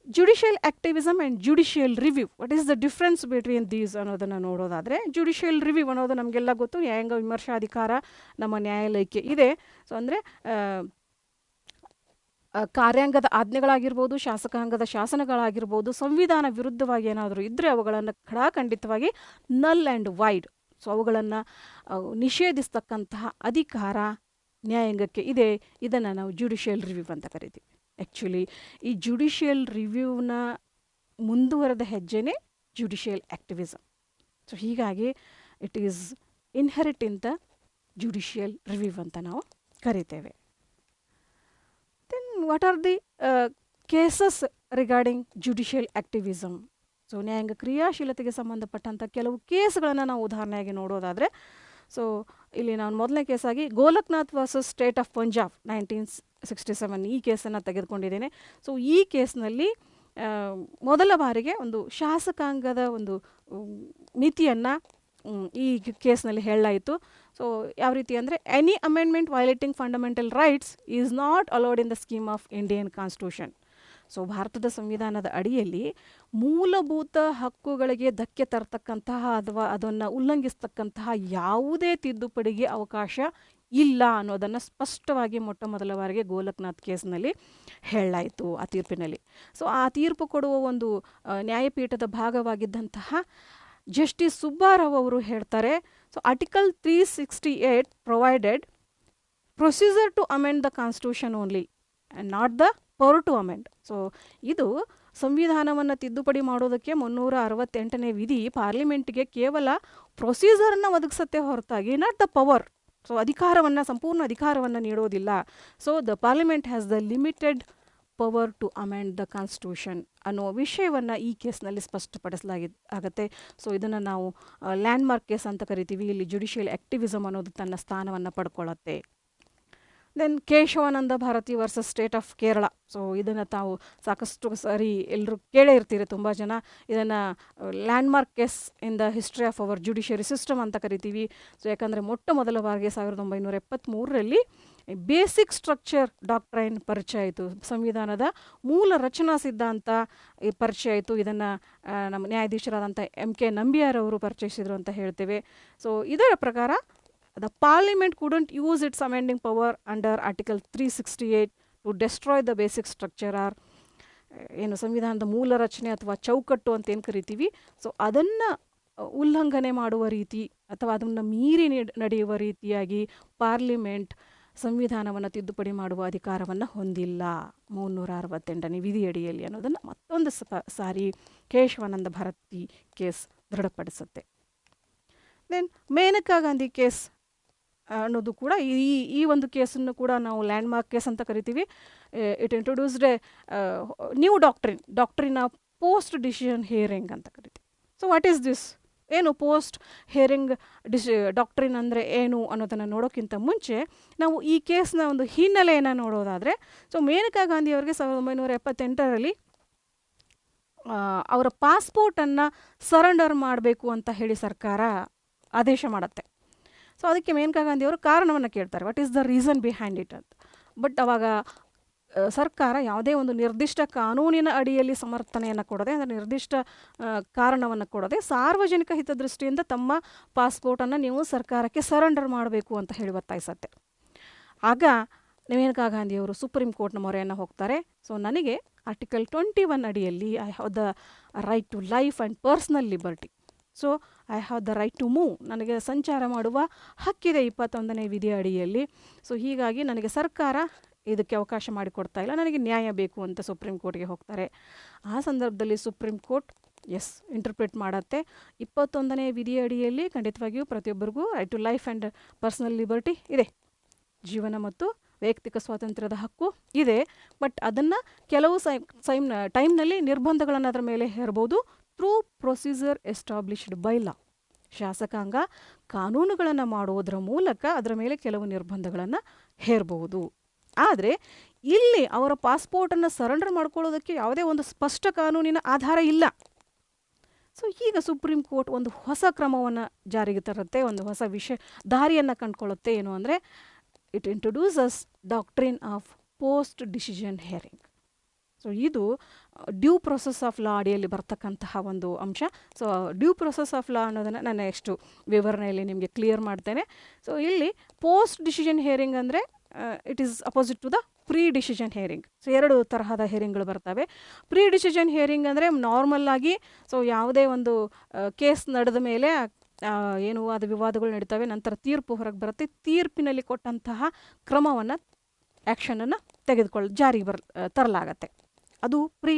Judicial activism and judicial review, what is the difference between these ಅನ್ನೋದನ್ನು ನೋಡೋದಾದರೆ, ಜುಡಿಷಿಯಲ್ ರಿವ್ಯೂ ಅನ್ನೋದು ನಮಗೆಲ್ಲ ಗೊತ್ತು, ನ್ಯಾಯಾಂಗ ವಿಮರ್ಶಾಧಿಕಾರ ನಮ್ಮ ನ್ಯಾಯಾಲಯಕ್ಕೆ ಇದೆ. ಸೊ ಅಂದರೆ ಕಾರ್ಯಾಂಗದ ಆಜ್ಞೆಗಳಾಗಿರ್ಬೋದು, ಶಾಸಕಾಂಗದ ಶಾಸನಗಳಾಗಿರ್ಬೋದು, ಸಂವಿಧಾನ ವಿರುದ್ಧವಾಗಿ ಏನಾದರೂ ಇದ್ದರೆ ಅವುಗಳನ್ನು ಖಡಾಖಂಡಿತವಾಗಿ ನಲ್ ಆ್ಯಂಡ್ ವೈಡ್, ಸೊ ಅವುಗಳನ್ನು ನಿಷೇಧಿಸ್ತಕ್ಕಂತಹ ಅಧಿಕಾರ ನ್ಯಾಯಾಂಗಕ್ಕೆ ಇದೆ. ಇದನ್ನು ನಾವು ಜುಡಿಷಿಯಲ್ ರಿವ್ಯೂ ಅಂತ ಕರಿತೀವಿ. ಆ್ಯಕ್ಚುಲಿ ಈ ಜುಡಿಷಿಯಲ್ ರಿವ್ಯೂನ ಮುಂದುವರೆದ ಹೆಜ್ಜೆನೇ ಜುಡಿಷಿಯಲ್ ಆ್ಯಕ್ಟಿವಿಸಮ್. ಸೊ ಹೀಗಾಗಿ it is inherit in the judicial review ಅಂತ ನಾವು ಕರಿತೇವೆ. Then what are the cases regarding judicial activism? So ನ್ಯಾಯಾಂಗ ಕ್ರಿಯಾಶೀಲತೆಗೆ ಸಂಬಂಧಪಟ್ಟಂಥ ಕೆಲವು ಕೇಸ್ಗಳನ್ನು ನಾವು ಉದಾಹರಣೆಯಾಗಿ ನೋಡೋದಾದರೆ, ಸೊ ಇಲ್ಲಿ ನಾನು ಮೊದಲನೇ ಕೇಸಾಗಿ Golaknath versus state of Punjab 1967 ಈ ಕೇಸನ್ನು ತೆಗೆದುಕೊಂಡಿದ್ದೇನೆ. ಸೊ ಈ ಕೇಸ್ನಲ್ಲಿ ಮೊದಲ ಬಾರಿಗೆ ಒಂದು ಶಾಸಕಾಂಗದ ಒಂದು ಮಿತಿಯನ್ನು ಈ ಕೇಸ್ನಲ್ಲಿ ಹೇಳಲಾಯಿತು. ಸೊ ಯಾವ ರೀತಿ ಅಂದರೆ, any amendment violating fundamental rights is not allowed in the scheme of Indian constitution. So ಭಾರತದ ಸಂವಿಧಾನದ ಅಡಿಯಲ್ಲಿ ಮೂಲಭೂತ ಹಕ್ಕುಗಳಿಗೆ ಧಕ್ಕೆ ತರತಕ್ಕಂತಹ ಅಥವಾ ಅದನ್ನು ಉಲ್ಲಂಘಿಸ್ತಕ್ಕಂತಹ ಯಾವುದೇ ತಿದ್ದುಪಡಿಗೆ ಅವಕಾಶ ಇಲ್ಲ ಅನ್ನೋದನ್ನು ಸ್ಪಷ್ಟವಾಗಿ ಮೊಟ್ಟ ಮೊದಲ ಬಾರಿಗೆ ಗೋಲಕ್ನಾಥ್ ಕೇಸ್ನಲ್ಲಿ ಹೇಳಲಾಯಿತು ಆ ತೀರ್ಪಿನಲ್ಲಿ. ಸೊ ಆ ತೀರ್ಪು ಕೊಡುವ ಒಂದು ನ್ಯಾಯಪೀಠದ ಭಾಗವಾಗಿದ್ದಂತಹ ಜಸ್ಟಿಸ್ ಸುಬ್ಬಾರಾವ್ ಅವರು ಹೇಳ್ತಾರೆ, so article 368 provided procedure to amend the constitution only and not the power to amend. So ಇದು ಸಂವಿಧಾನವನ್ನು ತಿದ್ದುಪಡಿ ಮಾಡೋದಕ್ಕೆ 368ನೇ ವಿಧಿ ಪಾರ್ಲಿಮೆಂಟ್ಗೆ ಕೇವಲ ಪ್ರೊಸೀಜರನ್ನು ಒದಗಿಸುತ್ತೆ ಹೊರತಾಗಿ ನಾಟ್ ದ ಪವರ್, ಸೊ ಅಧಿಕಾರವನ್ನು, ಸಂಪೂರ್ಣ ಅಧಿಕಾರವನ್ನು ನೀಡೋದಿಲ್ಲ. So the parliament has the limited power to amend the constitution ಅನ್ನೋ ವಿಷಯವನ್ನು ಈ ಕೇಸ್ನಲ್ಲಿ ಆಗುತ್ತೆ. ಸೊ ಇದನ್ನು ನಾವು ಲ್ಯಾಂಡ್ಮಾರ್ಕ್ ಕೇಸ್ ಅಂತ ಕರಿತೀವಿ. ಇಲ್ಲಿ ಜುಡಿಷಿಯಲ್ ಆ್ಯಕ್ಟಿವಿಸಮ್ ಅನ್ನೋದು ತನ್ನ ಸ್ಥಾನವನ್ನು ಪಡ್ಕೊಳ್ಳುತ್ತೆ. Then Keshavananda Bharati versus state of Kerala. So ಇದನ್ನು ತಾವು ಸಾಕಷ್ಟು ಸಾರಿ ಎಲ್ಲರೂ ಕೇಳೇ ಇರ್ತೀರಿ ತುಂಬ ಜನ. ಇದನ್ನು landmark case in the history of our judiciary system ಅಂತ ಕರಿತೀವಿ. ಸೊ ಯಾಕಂದರೆ ಮೊಟ್ಟ ಮೊದಲ ಬಾರಿಗೆ 1973ರಲ್ಲಿ ಬೇಸಿಕ್ ಸ್ಟ್ರಕ್ಚರ್ ಡಾಕ್ಟ್ರೈನ್ ಪರಿಚಯ ಆಯಿತು, ಸಂವಿಧಾನದ ಮೂಲ ರಚನಾ ಸಿದ್ಧಾಂತ ಪರಿಚಯ ಆಯಿತು. ಇದನ್ನು ನಮ್ಮ ನ್ಯಾಯಾಧೀಶರಾದಂಥ MK ನಂಬಿಯಾರ್ ಅವರು ಪರಿಚಯಿಸಿದರು ಅಂತ ಹೇಳ್ತೇವೆ. ಸೊ ಇದರ ಪ್ರಕಾರ the parliament couldn't use its amending power under article 368 to destroy the basic structure or ಏನು ಸಂವಿಧಾನದ ಮೂಲ ರಚನೆ ಅಥವಾ ಚೌಕಟ್ಟು ಅಂತ ಏನು ಕರಿತೀವಿ. ಸೊ ಅದನ್ನು ಉಲ್ಲಂಘನೆ ಮಾಡುವ ರೀತಿ ಅಥವಾ ಅದನ್ನು ಮೀರಿ ನಡೆಯುವ ರೀತಿಯಾಗಿ ಪಾರ್ಲಿಮೆಂಟ್ ಸಂವಿಧಾನವನ್ನು ತಿದ್ದುಪಡಿ ಮಾಡುವ ಅಧಿಕಾರವನ್ನು ಹೊಂದಿಲ್ಲ 368ನೇ ವಿಧಿಯಡಿಯಲ್ಲಿ ಅನ್ನೋದನ್ನು ಮತ್ತೊಂದು ಸಾರಿ ಕೇಶವಾನಂದ ಭಾರತಿ ಕೇಸ್ ದೃಢಪಡಿಸುತ್ತೆ. ದೆನ್ ಮೇನಕಾ ಗಾಂಧಿ ಕೇಸ್ ಅನ್ನೋದು ಕೂಡ ಈ ಒಂದು ಕೇಸನ್ನು ಕೂಡ ನಾವು ಲ್ಯಾಂಡ್ಮಾರ್ಕ್ ಕೇಸ್ ಅಂತ ಕರಿತೀವಿ. It introduced A new doctrine of post decision hearing ಅಂತ ಕರಿತೀವಿ. So what is this? ಏನು ಪೋಸ್ಟ್ ಹಿಯರಿಂಗ್ ಡಾಕ್ಟ್ರಿನ್ ಅಂದರೆ ಏನು ಅನ್ನೋದನ್ನು ನೋಡೋಕ್ಕಿಂತ ಮುಂಚೆ ನಾವು ಈ ಕೇಸ್ನ ಒಂದು ಹಿನ್ನೆಲೆಯನ್ನು ನೋಡೋದಾದರೆ, ಸೊ ಮೇನಕಾ ಗಾಂಧಿಯವರಿಗೆ 1978ರಲ್ಲಿ ಅವರ ಪಾಸ್ಪೋರ್ಟನ್ನು ಸರೆಂಡರ್ ಮಾಡಬೇಕು ಅಂತ ಹೇಳಿ ಸರ್ಕಾರ ಆದೇಶ ಮಾಡುತ್ತೆ. ಸೊ ಅದಕ್ಕೆ ಮೇನಕಾ ಗಾಂಧಿಯವರು ಕಾರಣವನ್ನು ಕೇಳ್ತಾರೆ, what is the reason behind it ಅಂತ. ಬಟ್ ಅವಾಗ ಸರ್ಕಾರ ಯಾವುದೇ ಒಂದು ನಿರ್ದಿಷ್ಟ ಕಾನೂನಿನ ಅಡಿಯಲ್ಲಿ ಸಮರ್ಥನೆಯನ್ನು ಕೊಡದೆ, ಅಂದರೆ ನಿರ್ದಿಷ್ಟ ಕಾರಣವನ್ನು ಕೊಡದೆ, ಸಾರ್ವಜನಿಕ ಹಿತದೃಷ್ಟಿಯಿಂದ ತಮ್ಮ ಪಾಸ್ಪೋರ್ಟನ್ನು ನೀವು ಸರ್ಕಾರಕ್ಕೆ ಸರೆಂಡರ್ ಮಾಡಬೇಕು ಅಂತ ಹೇಳಿ ಒತ್ತಾಯಿಸುತ್ತೆ. ಆಗ ಮೇನಕಾ ಗಾಂಧಿಯವರು ಸುಪ್ರೀಂ ಕೋರ್ಟ್ನ ಮೊರೆಯನ್ನು ಹೋಗ್ತಾರೆ. ಸೊ ನನಗೆ ಆರ್ಟಿಕಲ್ 21 ಅಡಿಯಲ್ಲಿ I have the right to life and personal liberty. So I have the right to move, ನನಗೆ ಸಂಚಾರ ಮಾಡುವ ಹಕ್ಕಿದೆ 21ನೇ ವಿಧಿಯ ಅಡಿಯಲ್ಲಿ. ಸೊ ಹೀಗಾಗಿ ನನಗೆ ಸರ್ಕಾರ ಇದಕ್ಕೆ ಅವಕಾಶ ಮಾಡಿಕೊಡ್ತಾ ಇಲ್ಲ, ನನಗೆ ನ್ಯಾಯ ಬೇಕು ಅಂತ ಸುಪ್ರೀಂ ಕೋರ್ಟ್ಗೆ ಹೋಗ್ತಾರೆ. ಆ ಸಂದರ್ಭದಲ್ಲಿ ಸುಪ್ರೀಂ ಕೋರ್ಟ್ ಇಂಟರ್ಪ್ರಿಟ್ ಮಾಡುತ್ತೆ, 21ನೇ ವಿಧಿಯ ಅಡಿಯಲ್ಲಿ ಖಂಡಿತವಾಗಿಯೂ ಪ್ರತಿಯೊಬ್ಬರಿಗೂ right to life and personal liberty ಇದೆ, ಜೀವನ ಮತ್ತು ವೈಯಕ್ತಿಕ ಸ್ವಾತಂತ್ರ್ಯದ ಹಕ್ಕು ಇದೆ. ಬಟ್ ಅದನ್ನು ಕೆಲವು ಟೈಮ್ನಲ್ಲಿ ನಿರ್ಬಂಧಗಳನ್ನು ಅದರ ಮೇಲೆ ಹೇರ್ಬೋದು through procedure established by law. ಶಾಸಕಾಂಗ ಕಾನೂನುಗಳನ್ನು ಮಾಡುವುದರ ಮೂಲಕ ಅದರ ಮೇಲೆ ಕೆಲವು ನಿರ್ಬಂಧಗಳನ್ನು ಹೇರಬಹುದು. ಆದರೆ ಇಲ್ಲಿ ಅವರ ಪಾಸ್ಪೋರ್ಟನ್ನು ಸರೆಂಡರ್ ಮಾಡ್ಕೊಳ್ಳೋದಕ್ಕೆ ಯಾವುದೇ ಒಂದು ಸ್ಪಷ್ಟ ಕಾನೂನಿನ ಆಧಾರ ಇಲ್ಲ. ಸೊ ಈಗ ಸುಪ್ರೀಂ ಕೋರ್ಟ್ ಒಂದು ಹೊಸ ಕ್ರಮವನ್ನು ಜಾರಿಗೆ ತರುತ್ತೆ, ಒಂದು ಹೊಸ ದಾರಿಯನ್ನು ಕಂಡುಕೊಳ್ಳುತ್ತೆ. ಏನು ಅಂದರೆ, it introduces doctrine of post decision hearing. So ಇದು ಡ್ಯೂ ಪ್ರೊಸೆಸ್ ಆಫ್ ಲಾ ಅಡಿಯಲ್ಲಿ ಬರ್ತಕ್ಕಂತಹ ಒಂದು ಅಂಶ. So due process of law ಅನ್ನೋದನ್ನು ನಾನು ನೆಕ್ಸ್ಟು ವಿವರಣೆಯಲ್ಲಿ ನಿಮಗೆ ಕ್ಲಿಯರ್ ಮಾಡ್ತೇನೆ. ಸೊ ಇಲ್ಲಿ ಪೋಸ್ಟ್ ಡಿಸಿಷನ್ ಹಿಯರಿಂಗ್ ಅಂದರೆ it is opposite to the pre decision hearing. So 2 ತರಹದ ಹಿಯರಿಂಗ್ಗಳು ಬರ್ತವೆ. ಪ್ರೀ ಡಿಸಿಷನ್ ಹಿಯರಿಂಗ್ ಅಂದರೆ ನಾರ್ಮಲ್ ಆಗಿ ಸೊ ಯಾವುದೇ ಒಂದು ಕೇಸ್ ನಡೆದ ಮೇಲೆ ಏನು ವಾದ ವಿವಾದಗಳು ನಡೀತವೆ, ನಂತರ ತೀರ್ಪು ಹೊರಗೆ ಬರುತ್ತೆ. ತೀರ್ಪಿನಲ್ಲಿ ಕೊಟ್ಟಂತಹ ಕ್ರಮವನ್ನು ಆ್ಯಕ್ಷನನ್ನು ಜಾರಿಗೆ ತರಲಾಗತ್ತೆ. ಅದು pre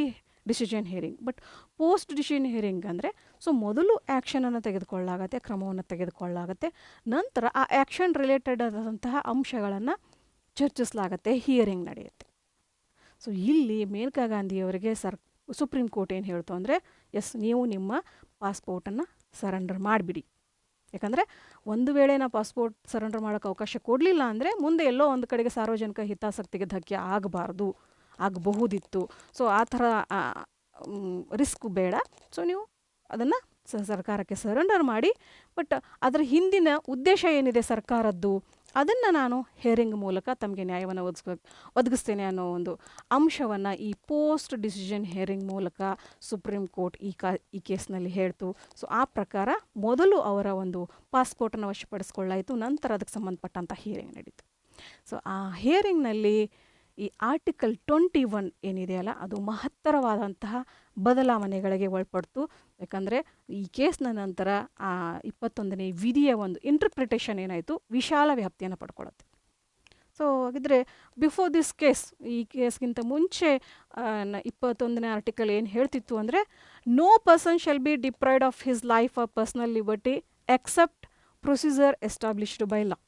decision hearing. But post decision hearing ಅಂದರೆ ಸೊ ಮೊದಲು ಆ್ಯಕ್ಷನನ್ನು ತೆಗೆದುಕೊಳ್ಳಲಾಗತ್ತೆ, ಕ್ರಮವನ್ನು ತೆಗೆದುಕೊಳ್ಳಲಾಗತ್ತೆ. ನಂತರ ಆ ಆ್ಯಕ್ಷನ್ ರಿಲೇಟೆಡ್ ಆದಂತಹ ಅಂಶಗಳನ್ನು ಚರ್ಚಿಸಲಾಗತ್ತೆ, ಹಿಯರಿಂಗ್ ನಡೆಯುತ್ತೆ. ಸೊ ಇಲ್ಲಿ ಮೇನಕಾ ಗಾಂಧಿಯವರಿಗೆ ಸುಪ್ರೀಂ ಕೋರ್ಟ್ ಏನು ಹೇಳ್ತು ಅಂದರೆ, ಎಸ್, ನೀವು ನಿಮ್ಮ ಪಾಸ್ಪೋರ್ಟನ್ನು ಸರೆಂಡರ್ ಮಾಡಿಬಿಡಿ. ಯಾಕಂದರೆ ಒಂದು ವೇಳೆ ನಾವು ಪಾಸ್ಪೋರ್ಟ್ ಸರೆಂಡರ್ ಮಾಡೋಕ್ಕೆ ಅವಕಾಶ ಕೊಡಲಿಲ್ಲ ಅಂದರೆ ಮುಂದೆ ಎಲ್ಲೋ ಒಂದು ಕಡೆಗೆ ಸಾರ್ವಜನಿಕ ಹಿತಾಸಕ್ತಿಗೆ ಧಕ್ಕೆ ಆಗಬಹುದಿತ್ತು. ಸೊ ಆ ಥರ ರಿಸ್ಕ್ ಬೇಡ. ಸೊ ನೀವು ಅದನ್ನು ಸರ್ಕಾರಕ್ಕೆ ಸರೆಂಡರ್ ಮಾಡಿ. ಬಟ್ ಅದರ ಹಿಂದಿನ ಉದ್ದೇಶ ಏನಿದೆ ಸರ್ಕಾರದ್ದು, ಅದನ್ನು ನಾನು ಹಿಯರಿಂಗ್ ಮೂಲಕ ತಮಗೆ ನ್ಯಾಯವನ್ನು ಒದಗಿಸ್ತೇನೆ ಅನ್ನೋ ಒಂದು ಅಂಶವನ್ನು ಈ ಪೋಸ್ಟ್ ಡಿಸಿಷನ್ ಹಿಯರಿಂಗ್ ಮೂಲಕ ಸುಪ್ರೀಂ ಕೋರ್ಟ್ ಈ ಕೇಸ್ನಲ್ಲಿ ಹೇಳ್ತು. ಸೊ ಆ ಪ್ರಕಾರ ಮೊದಲು ಅವರ ಒಂದು ಪಾಸ್ಪೋರ್ಟನ್ನು ವಶಪಡಿಸ್ಕೊಳ್ಳಾಯಿತು. ನಂತರ ಅದಕ್ಕೆ ಸಂಬಂಧಪಟ್ಟಂಥ ಹಿಯರಿಂಗ್ ನಡೀತು. ಸೊ ಆ ಹಿಯರಿಂಗ್ನಲ್ಲಿ ಈ ಆರ್ಟಿಕಲ್ 21 ಏನಿದೆಯಲ್ಲ, ಅದು ಮಹತ್ತರವಾದಂತಹ ಬದಲಾವಣೆಗಳಿಗೆ ಒಳಪಡ್ತು. ಯಾಕಂದರೆ ಈ ಕೇಸ್ನ ನಂತರ ಆ 21ನೇ ವಿಧಿಯ ಒಂದು ಇಂಟರ್ಪ್ರಿಟೇಷನ್ ಏನಾಯಿತು, ವಿಶಾಲ ವ್ಯಾಪ್ತಿಯನ್ನು ಪಡ್ಕೊಳ್ಳುತ್ತೆ. ಸೊ ಹಾಗಿದ್ರೆ ಬಿಫೋರ್ ದಿಸ್ ಕೇಸ್, ಈ ಕೇಸ್ಗಿಂತ ಮುಂಚೆ 21ನೇ ಆರ್ಟಿಕಲ್ ಏನು ಹೇಳ್ತಿತ್ತು ಅಂದರೆ, no person shall be deprived of his life or personal liberty except procedure established by law.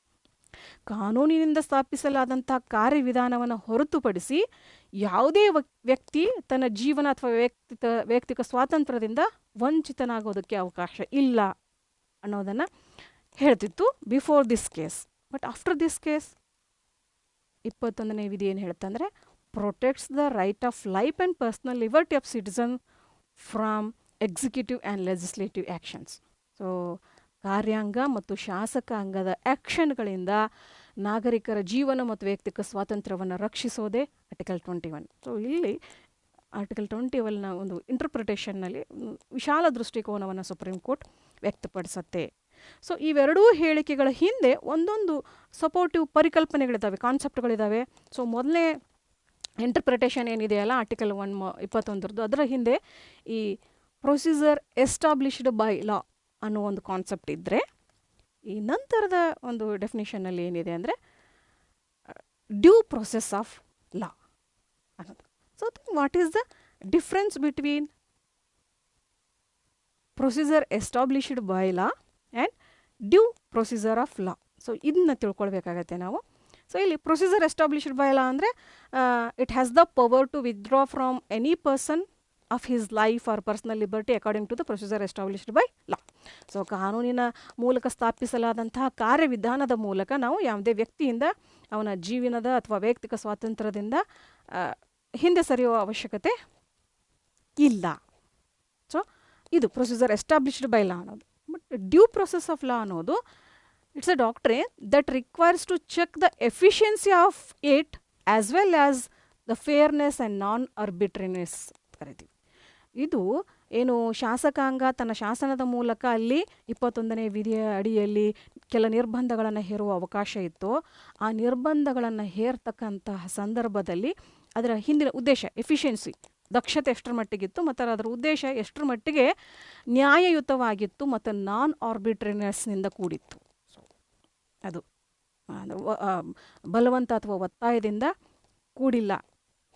ಕಾನೂನಿನಿಂದ ಸ್ಥಾಪಿಸಲಾದಂಥ ಕಾರ್ಯವಿಧಾನವನ್ನು ಹೊರತುಪಡಿಸಿ ಯಾವುದೇ ವ್ಯಕ್ತಿ ತನ್ನ ಜೀವನ ಅಥವಾ ವೈಯಕ್ತಿಕ ಸ್ವಾತಂತ್ರ್ಯದಿಂದ ವಂಚಿತನಾಗೋದಕ್ಕೆ ಅವಕಾಶ ಇಲ್ಲ ಅನ್ನೋದನ್ನು ಹೇಳ್ತಿತ್ತು before this case. But after this case 21ನೇ ವಿಧಿ ಏನು ಹೇಳುತ್ತಂದರೆ, protects the right of life and personal liberty of citizen from executive and legislative actions. So ಕಾರ್ಯಾಂಗ ಮತ್ತು ಶಾಸಕಾಂಗದ ಆ್ಯಕ್ಷನ್ಗಳಿಂದ ನಾಗರಿಕರ ಜೀವನ ಮತ್ತು ವೈಯಕ್ತಿಕ ಸ್ವಾತಂತ್ರ್ಯವನ್ನು ರಕ್ಷಿಸೋದೇ ಆರ್ಟಿಕಲ್ 21. ಸೊ ಇಲ್ಲಿ ಆರ್ಟಿಕಲ್ 21ನ ಒಂದು ಇಂಟರ್ಪ್ರಿಟೇಷನ್ನಲ್ಲಿ ವಿಶಾಲ ದೃಷ್ಟಿಕೋನವನ್ನು ಸುಪ್ರೀಂ ಕೋರ್ಟ್ ವ್ಯಕ್ತಪಡಿಸುತ್ತೆ. ಸೊ ಇವೆರಡೂ ಹೇಳಿಕೆಗಳ ಹಿಂದೆ ಒಂದೊಂದು ಸಪೋರ್ಟಿವ್ ಪರಿಕಲ್ಪನೆಗಳಿದ್ದಾವೆ, ಕಾನ್ಸೆಪ್ಟ್ಗಳಿದ್ದಾವೆ. ಸೊ ಮೊದಲನೇ ಇಂಟರ್ಪ್ರಿಟೇಷನ್ ಏನಿದೆಯಲ್ಲ ಆರ್ಟಿಕಲ್ 21, ಅದರ ಹಿಂದೆ ಈ ಪ್ರೊಸೀಜರ್ ಎಸ್ಟಾಬ್ಲಿಷ್ಡ್ ಬೈ ಲಾ ಅನ್ನೋ ಒಂದು ಕಾನ್ಸೆಪ್ಟ್ ಇದ್ದರೆ, ಈ ನಂತರದ ಒಂದು ಡೆಫಿನಿಷನ್ನಲ್ಲಿ ಏನಿದೆ ಅಂದರೆ ಡ್ಯೂ ಪ್ರೊಸೆಸ್ ಆಫ್ ಲಾ ಅನ್ನೋದು. So what is the difference between procedure established by law and due procedure of law? So ಇದನ್ನ ತಿಳ್ಕೊಳ್ಬೇಕಾಗತ್ತೆ ನಾವು. ಸೊ ಇಲ್ಲಿ ಪ್ರೊಸೀಜರ್ ಎಸ್ಟಾಬ್ಲಿಷ್ಡ್ ಬೈ ಲಾ ಅಂದರೆ it has the power to withdraw from any person of his life or personal liberty according to the procedure established by law. So ಕಾನೂನಿನ ಮೂಲಕ ಸ್ಥಾಪಿಸಲಾದಂತಹ ಕಾರ್ಯವಿಧಾನದ ಮೂಲಕ ನಾವು ಯಾವುದೇ ವ್ಯಕ್ತಿಯಿಂದ ಅವನ ಜೀವನದ ಅಥವಾ ವೈಯಕ್ತಿಕ ಸ್ವಾತಂತ್ರ್ಯದಿಂದ ಹಿಂದೆ ಸರಿಯುವ ಅವಶ್ಯಕತೆ ಇಲ್ಲ. ಸೊ ಇದು ಪ್ರೊಸೀಜರ್ ಎಸ್ಟಾಬ್ಲಿಷ್ಡ್ ಬೈ ಲಾ ಅನ್ನೋದು. But due process of law ಅನ್ನೋದು it's a doctrine that requires to check the efficiency of it as well as the fairness and non arbitrariness ಕರಿತೀವಿ. ಇದು ಏನು ಶಾಸಕಾಂಗ ತನ್ನ ಶಾಸನದ ಮೂಲಕ ಅಲ್ಲಿ 21ನೇ ವಿಧಿಯ ಅಡಿಯಲ್ಲಿ ಕೆಲ ನಿರ್ಬಂಧಗಳನ್ನು ಹೇರುವ ಅವಕಾಶ ಇತ್ತು. ಆ ನಿರ್ಬಂಧಗಳನ್ನು ಹೇರ್ತಕ್ಕಂತಹ ಸಂದರ್ಭದಲ್ಲಿ ಅದರ ಹಿಂದಿನ ಉದ್ದೇಶ ಎಫಿಷಿಯನ್ಸಿ, ದಕ್ಷತೆ ಎಷ್ಟರ ಮಟ್ಟಿಗಿತ್ತು ಮತ್ತು ಅದರ ಉದ್ದೇಶ ಎಷ್ಟರ ಮಟ್ಟಿಗೆ ನ್ಯಾಯಯುತವಾಗಿತ್ತು ಮತ್ತು ನಾನ್ ಆರ್ಬಿಟ್ರಿನೆಸ್ನಿಂದ ಕೂಡಿತ್ತು. ಅದು ಬಲವಂತ ಅಥವಾ ಒತ್ತಾಯದಿಂದ ಕೂಡಿಲ್ಲ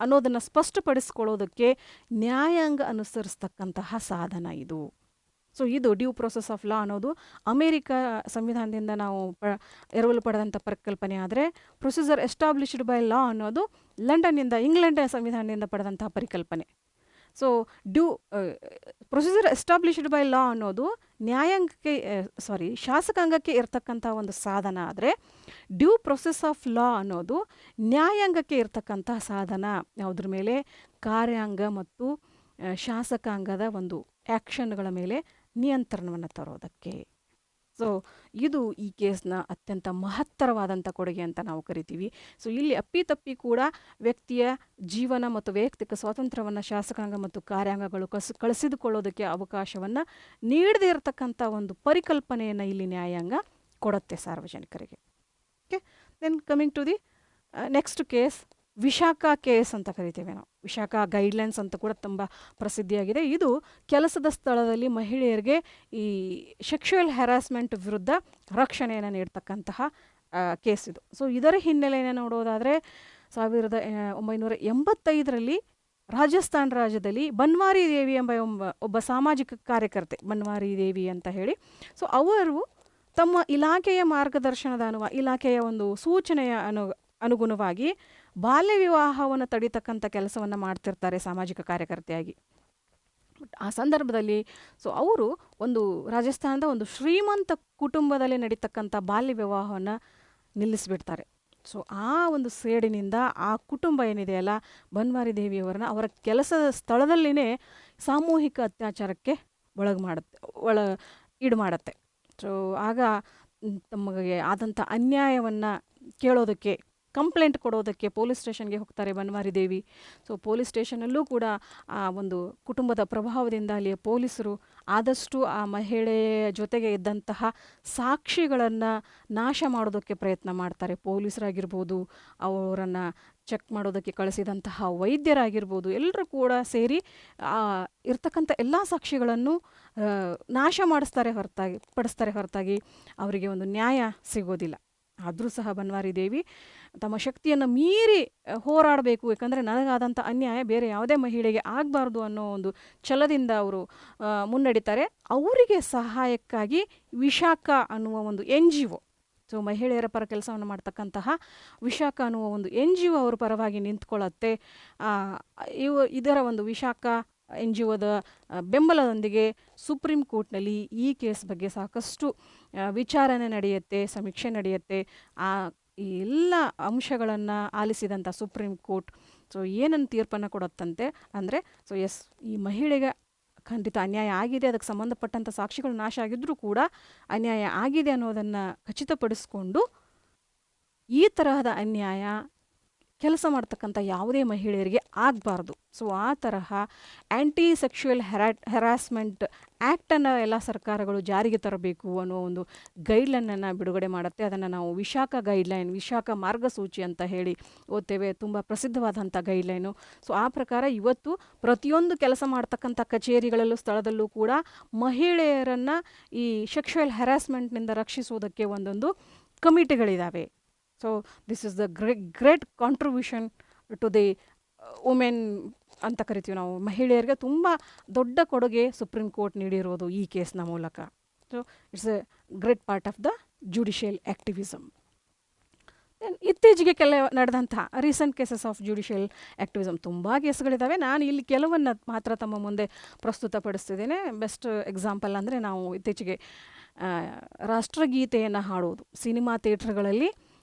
ಅನ್ನೋದನ್ನು ಸ್ಪಷ್ಟಪಡಿಸ್ಕೊಳ್ಳೋದಕ್ಕೆ ನ್ಯಾಯಾಂಗ ಅನುಸರಿಸ್ತಕ್ಕಂತಹ ಸಾಧನ ಇದು. ಸೊ ಇದು ಡ್ಯೂ ಪ್ರೊಸೆಸ್ ಆಫ್ ಲಾ ಅನ್ನೋದು ಅಮೇರಿಕ ಸಂವಿಧಾನದಿಂದ ನಾವು ಎರವಲು ಪಡೆದಂಥ ಪರಿಕಲ್ಪನೆ. ಆದರೆ ಪ್ರೊಸೀಜರ್ ಎಸ್ಟಾಬ್ಲಿಷ್ಡ್ ಬೈ ಲಾ ಅನ್ನೋದು ಇಂಗ್ಲೆಂಡ್ ಸಂವಿಧಾನದಿಂದ ಪಡೆದಂತಹ ಪರಿಕಲ್ಪನೆ. So procedure established by law ಅನ್ನೋದು ಶಾಸಕಾಂಗಕ್ಕೆ ಇರ್ತಕ್ಕಂಥ ಒಂದು ಸಾಧನ. ಆದರೆ ಡ್ಯೂ ಪ್ರೊಸೆಸ್ ಆಫ್ ಲಾ ಅನ್ನೋದು ನ್ಯಾಯಾಂಗಕ್ಕೆ ಇರ್ತಕ್ಕಂತಹ ಸಾಧನ. ಯಾವುದ್ರ ಮೇಲೆ? ಕಾರ್ಯಾಂಗ ಮತ್ತು ಶಾಸಕಾಂಗದ ಒಂದು ಆ್ಯಕ್ಷನ್ಗಳ ಮೇಲೆ ನಿಯಂತ್ರಣವನ್ನು ತರೋದಕ್ಕೆ. ಸೊ ಸೊ ಇದು ಈ ಕೇಸ್ನ ಅತ್ಯಂತ ಮಹತ್ತರವಾದಂಥ ಕೊಡುಗೆ ಅಂತ ನಾವು ಕರಿತೀವಿ. ಸೊ ಇಲ್ಲಿ ಅಪ್ಪಿತಪ್ಪಿ ಕೂಡ ವ್ಯಕ್ತಿಯ ಜೀವನ ಮತ್ತು ವೈಯಕ್ತಿಕ ಸ್ವಾತಂತ್ರ್ಯವನ್ನು ಶಾಸಕಾಂಗ ಮತ್ತು ಕಾರ್ಯಾಂಗಗಳು ಕಳಿಸಿದುಕೊಳ್ಳೋದಕ್ಕೆ ಅವಕಾಶವನ್ನು ನೀಡದೇ ಇರತಕ್ಕಂಥ ಒಂದು ಪರಿಕಲ್ಪನೆಯನ್ನು ಇಲ್ಲಿ ನ್ಯಾಯಾಂಗ ಕೊಡುತ್ತೆ ಸಾರ್ವಜನಿಕರಿಗೆ. Okay, then coming to the next case, Vishaka case ಅಂತ ಕರಿತೇವೆ ನಾವು. ವಿಶಾಖ ಗೈಡ್ಲೈನ್ಸ್ ಅಂತ ಕೂಡ ತುಂಬ ಪ್ರಸಿದ್ಧಿಯಾಗಿದೆ. ಇದು ಕೆಲಸದ ಸ್ಥಳದಲ್ಲಿ ಮಹಿಳೆಯರಿಗೆ ಈ ಸೆಕ್ಷುವಲ್ ಹ್ಯಾರಾಸ್ಮೆಂಟ್ ವಿರುದ್ಧ ರಕ್ಷಣೆಯನ್ನು ನೀಡ್ತಕ್ಕಂತಹ ಕೇಸ್ ಇದು. ಸೊ ಇದರ ಹಿನ್ನೆಲೆಯನ್ನು ನೋಡೋದಾದರೆ 1985ರಲ್ಲಿ ರಾಜಸ್ಥಾನ್ ರಾಜ್ಯದಲ್ಲಿ ಬನ್ವಾರಿ ದೇವಿ ಎಂಬ ಒಬ್ಬ ಸಾಮಾಜಿಕ ಕಾರ್ಯಕರ್ತೆ, ಬನ್ವಾರಿ ದೇವಿ ಅಂತ ಹೇಳಿ, ಸೊ ಅವರು ತಮ್ಮ ಇಲಾಖೆಯ ಮಾರ್ಗದರ್ಶನದ ಇಲಾಖೆಯ ಒಂದು ಸೂಚನೆಯ ಅನುಗುಣವಾಗಿ ಬಾಲ್ಯ ವಿವಾಹವನ್ನು ತಡಿತಕ್ಕಂಥ ಕೆಲಸವನ್ನು ಮಾಡ್ತಿರ್ತಾರೆ ಸಾಮಾಜಿಕ ಕಾರ್ಯಕರ್ತೆಯಾಗಿ. ಆ ಸಂದರ್ಭದಲ್ಲಿ ಸೊ ಅವರು ಒಂದು ರಾಜಸ್ಥಾನದ ಒಂದು ಶ್ರೀಮಂತ ಕುಟುಂಬದಲ್ಲಿ ನಡೀತಕ್ಕಂಥ ಬಾಲ್ಯ ವಿವಾಹವನ್ನು ನಿಲ್ಲಿಸಿಬಿಡ್ತಾರೆ. ಸೊ ಆ ಒಂದು ಸೇಡಿನಿಂದ ಆ ಕುಟುಂಬ ಏನಿದೆಯಲ್ಲ, ಬನ್ವಾರಿ ದೇವಿಯವರನ್ನ ಅವರ ಕೆಲಸದ ಸ್ಥಳದಲ್ಲಿನೇ ಸಾಮೂಹಿಕ ಅತ್ಯಾಚಾರಕ್ಕೆ ಈಡು ಮಾಡುತ್ತೆ. ಸೊ ಆಗ ತಮಗೆ ಆದಂಥ ಅನ್ಯಾಯವನ್ನು ಕೇಳೋದಕ್ಕೆ, ಕಂಪ್ಲೇಂಟ್ ಕೊಡೋದಕ್ಕೆ ಪೊಲೀಸ್ ಸ್ಟೇಷನ್ಗೆ ಹೋಗ್ತಾರೆ ಬನ್ವಾರಿ ದೇವಿ. ಸೊ ಪೊಲೀಸ್ ಸ್ಟೇಷನಲ್ಲೂ ಕೂಡ ಆ ಒಂದು ಕುಟುಂಬದ ಪ್ರಭಾವದಿಂದ ಅಲ್ಲಿಯ ಪೊಲೀಸರು ಆದಷ್ಟು ಆ ಮಹಿಳೆಯ ಜೊತೆಗೆ ಇದ್ದಂತಹ ಸಾಕ್ಷಿಗಳನ್ನು ನಾಶ ಮಾಡೋದಕ್ಕೆ ಪ್ರಯತ್ನ ಮಾಡ್ತಾರೆ. ಪೊಲೀಸರಾಗಿರ್ಬೋದು, ಅವರನ್ನು ಚೆಕ್ ಮಾಡೋದಕ್ಕೆ ಕಳಿಸಿದಂತಹ ವೈದ್ಯರಾಗಿರ್ಬೋದು, ಎಲ್ಲರೂ ಕೂಡ ಸೇರಿ ಇರ್ತಕ್ಕಂಥ ಎಲ್ಲ ಸಾಕ್ಷಿಗಳನ್ನು ನಾಶ ಪಡಿಸ್ತಾರೆ ಹೊರತಾಗಿ ಅವರಿಗೆ ಒಂದು ನ್ಯಾಯ ಸಿಗೋದಿಲ್ಲ. ಆದರೂ ಸಹ ಬನ್ವಾರಿ ದೇವಿ ತಮ್ಮ ಶಕ್ತಿಯನ್ನು ಮೀರಿ ಹೋರಾಡಬೇಕು, ಯಾಕಂದರೆ ನನಗಾದಂಥ ಅನ್ಯಾಯ ಬೇರೆ ಯಾವುದೇ ಮಹಿಳೆಗೆ ಆಗಬಾರ್ದು ಅನ್ನೋ ಒಂದು ಛಲದಿಂದ ಅವರು ಮುನ್ನಡೀತಾರೆ. ಅವರಿಗೆ ಸಹಾಯಕ್ಕಾಗಿ ವಿಶಾಖ ಅನ್ನುವ ಒಂದು NGO, ಸೊ ಮಹಿಳೆಯರ ಪರ ಕೆಲಸವನ್ನು ಮಾಡ್ತಕ್ಕಂತಹ ವಿಶಾಖ ಅನ್ನುವ ಒಂದು NGO ಅವ್ರ ಪರವಾಗಿ ನಿಂತ್ಕೊಳ್ಳುತ್ತೆ. ಇದರ ಒಂದು ವಿಶಾಖ NGOದ ಬೆಂಬಲದೊಂದಿಗೆ ಸುಪ್ರೀಂ ಕೋರ್ಟ್ನಲ್ಲಿ ಈ ಕೇಸ್ ಬಗ್ಗೆ ಸಾಕಷ್ಟು ವಿಚಾರಣೆ ನಡೆಯುತ್ತೆ, ಸಮೀಕ್ಷೆ ನಡೆಯುತ್ತೆ. ಈ ಎಲ್ಲ ಅಂಶಗಳನ್ನು ಆಲಿಸಿದಂಥ ಸುಪ್ರೀಂ ಕೋರ್ಟ್ ಸೊ ಏನನ್ನು ತೀರ್ಪನ್ನು ಕೊಡುತ್ತಂತೆ ಅಂದರೆ, ಸೊ ಎಸ್, ಈ ಮಹಿಳೆಗೆ ಖಂಡಿತ ಅನ್ಯಾಯ ಆಗಿದೆ, ಅದಕ್ಕೆ ಸಂಬಂಧಪಟ್ಟಂಥ ಸಾಕ್ಷಿಗಳು ನಾಶ ಆಗಿದ್ದರೂ ಕೂಡ ಅನ್ಯಾಯ ಆಗಿದೆ ಅನ್ನೋದನ್ನು ಖಚಿತಪಡಿಸ್ಕೊಂಡು ಈ ತರಹದ ಅನ್ಯಾಯ ಕೆಲಸ ಮಾಡ್ತಕ್ಕಂಥ ಯಾವುದೇ ಮಹಿಳೆಯರಿಗೆ ಆಗಬಾರ್ದು. ಸೊ ಆ ತರಹ ಆ್ಯಂಟಿ ಸೆಕ್ಷುವಲ್ ಹ್ಯಾರಾಸ್ಮೆಂಟ್ ಆ್ಯಕ್ಟನ್ನು ಎಲ್ಲ ಸರ್ಕಾರಗಳು ಜಾರಿಗೆ ತರಬೇಕು ಅನ್ನೋ ಒಂದು ಗೈಡ್ಲೈನನ್ನು ಬಿಡುಗಡೆ ಮಾಡುತ್ತೆ. ಅದನ್ನು ನಾವು ವಿಶಾಖ ಗೈಡ್ಲೈನ್, ವಿಶಾಖ ಮಾರ್ಗಸೂಚಿ ಅಂತ ಹೇಳಿ ಓದ್ತೇವೆ. ತುಂಬ ಪ್ರಸಿದ್ಧವಾದಂಥ ಗೈಡ್ಲೈನು. ಸೊ ಆ ಪ್ರಕಾರ ಇವತ್ತು ಪ್ರತಿಯೊಂದು ಕೆಲಸ ಮಾಡ್ತಕ್ಕಂಥ ಕಚೇರಿಗಳಲ್ಲೂ ಸ್ಥಳದಲ್ಲೂ ಕೂಡ ಮಹಿಳೆಯರನ್ನು ಈ ಸೆಕ್ಷುವಲ್ ಹ್ಯಾರಾಸ್ಮೆಂಟ್ನಿಂದ ರಕ್ಷಿಸೋದಕ್ಕೆ ಒಂದೊಂದು ಕಮಿಟಿಗಳಿದ್ದಾವೆ. So this is the great contribution to the women ಅಂತ ಕರಿತೀವಿ ನಾವು. ಮಹಿಳೆಯರಿಗೆ ತುಂಬ ದೊಡ್ಡ ಕೊಡುಗೆ ಸುಪ್ರೀಂ ಕೋರ್ಟ್ ನೀಡಿರೋದು ಈ ಕೇಸ್ನ ಮೂಲಕ. So it's A great part of the judicial activism. ಇತ್ತೀಚೆಗೆ ನಡೆದಂಥ recent cases of judicial activism ತುಂಬ ಕೇಸ್ಗಳಿದ್ದಾವೆ. ನಾನು ಇಲ್ಲಿ ಕೆಲವನ್ನು ಮಾತ್ರ ತಮ್ಮ ಮುಂದೆ ಪ್ರಸ್ತುತಪಡಿಸ್ತಿದ್ದೇನೆ. ಬೆಸ್ಟ್ ಎಕ್ಸಾಂಪಲ್ ಅಂದರೆ, ನಾವು ಇತ್ತೀಚೆಗೆ ರಾಷ್ಟ್ರಗೀತೆಯನ್ನು ಹಾಡೋದು, ಸಿನಿಮಾ ಥಿಯೇಟ್ರ್ಗಳಲ್ಲಿ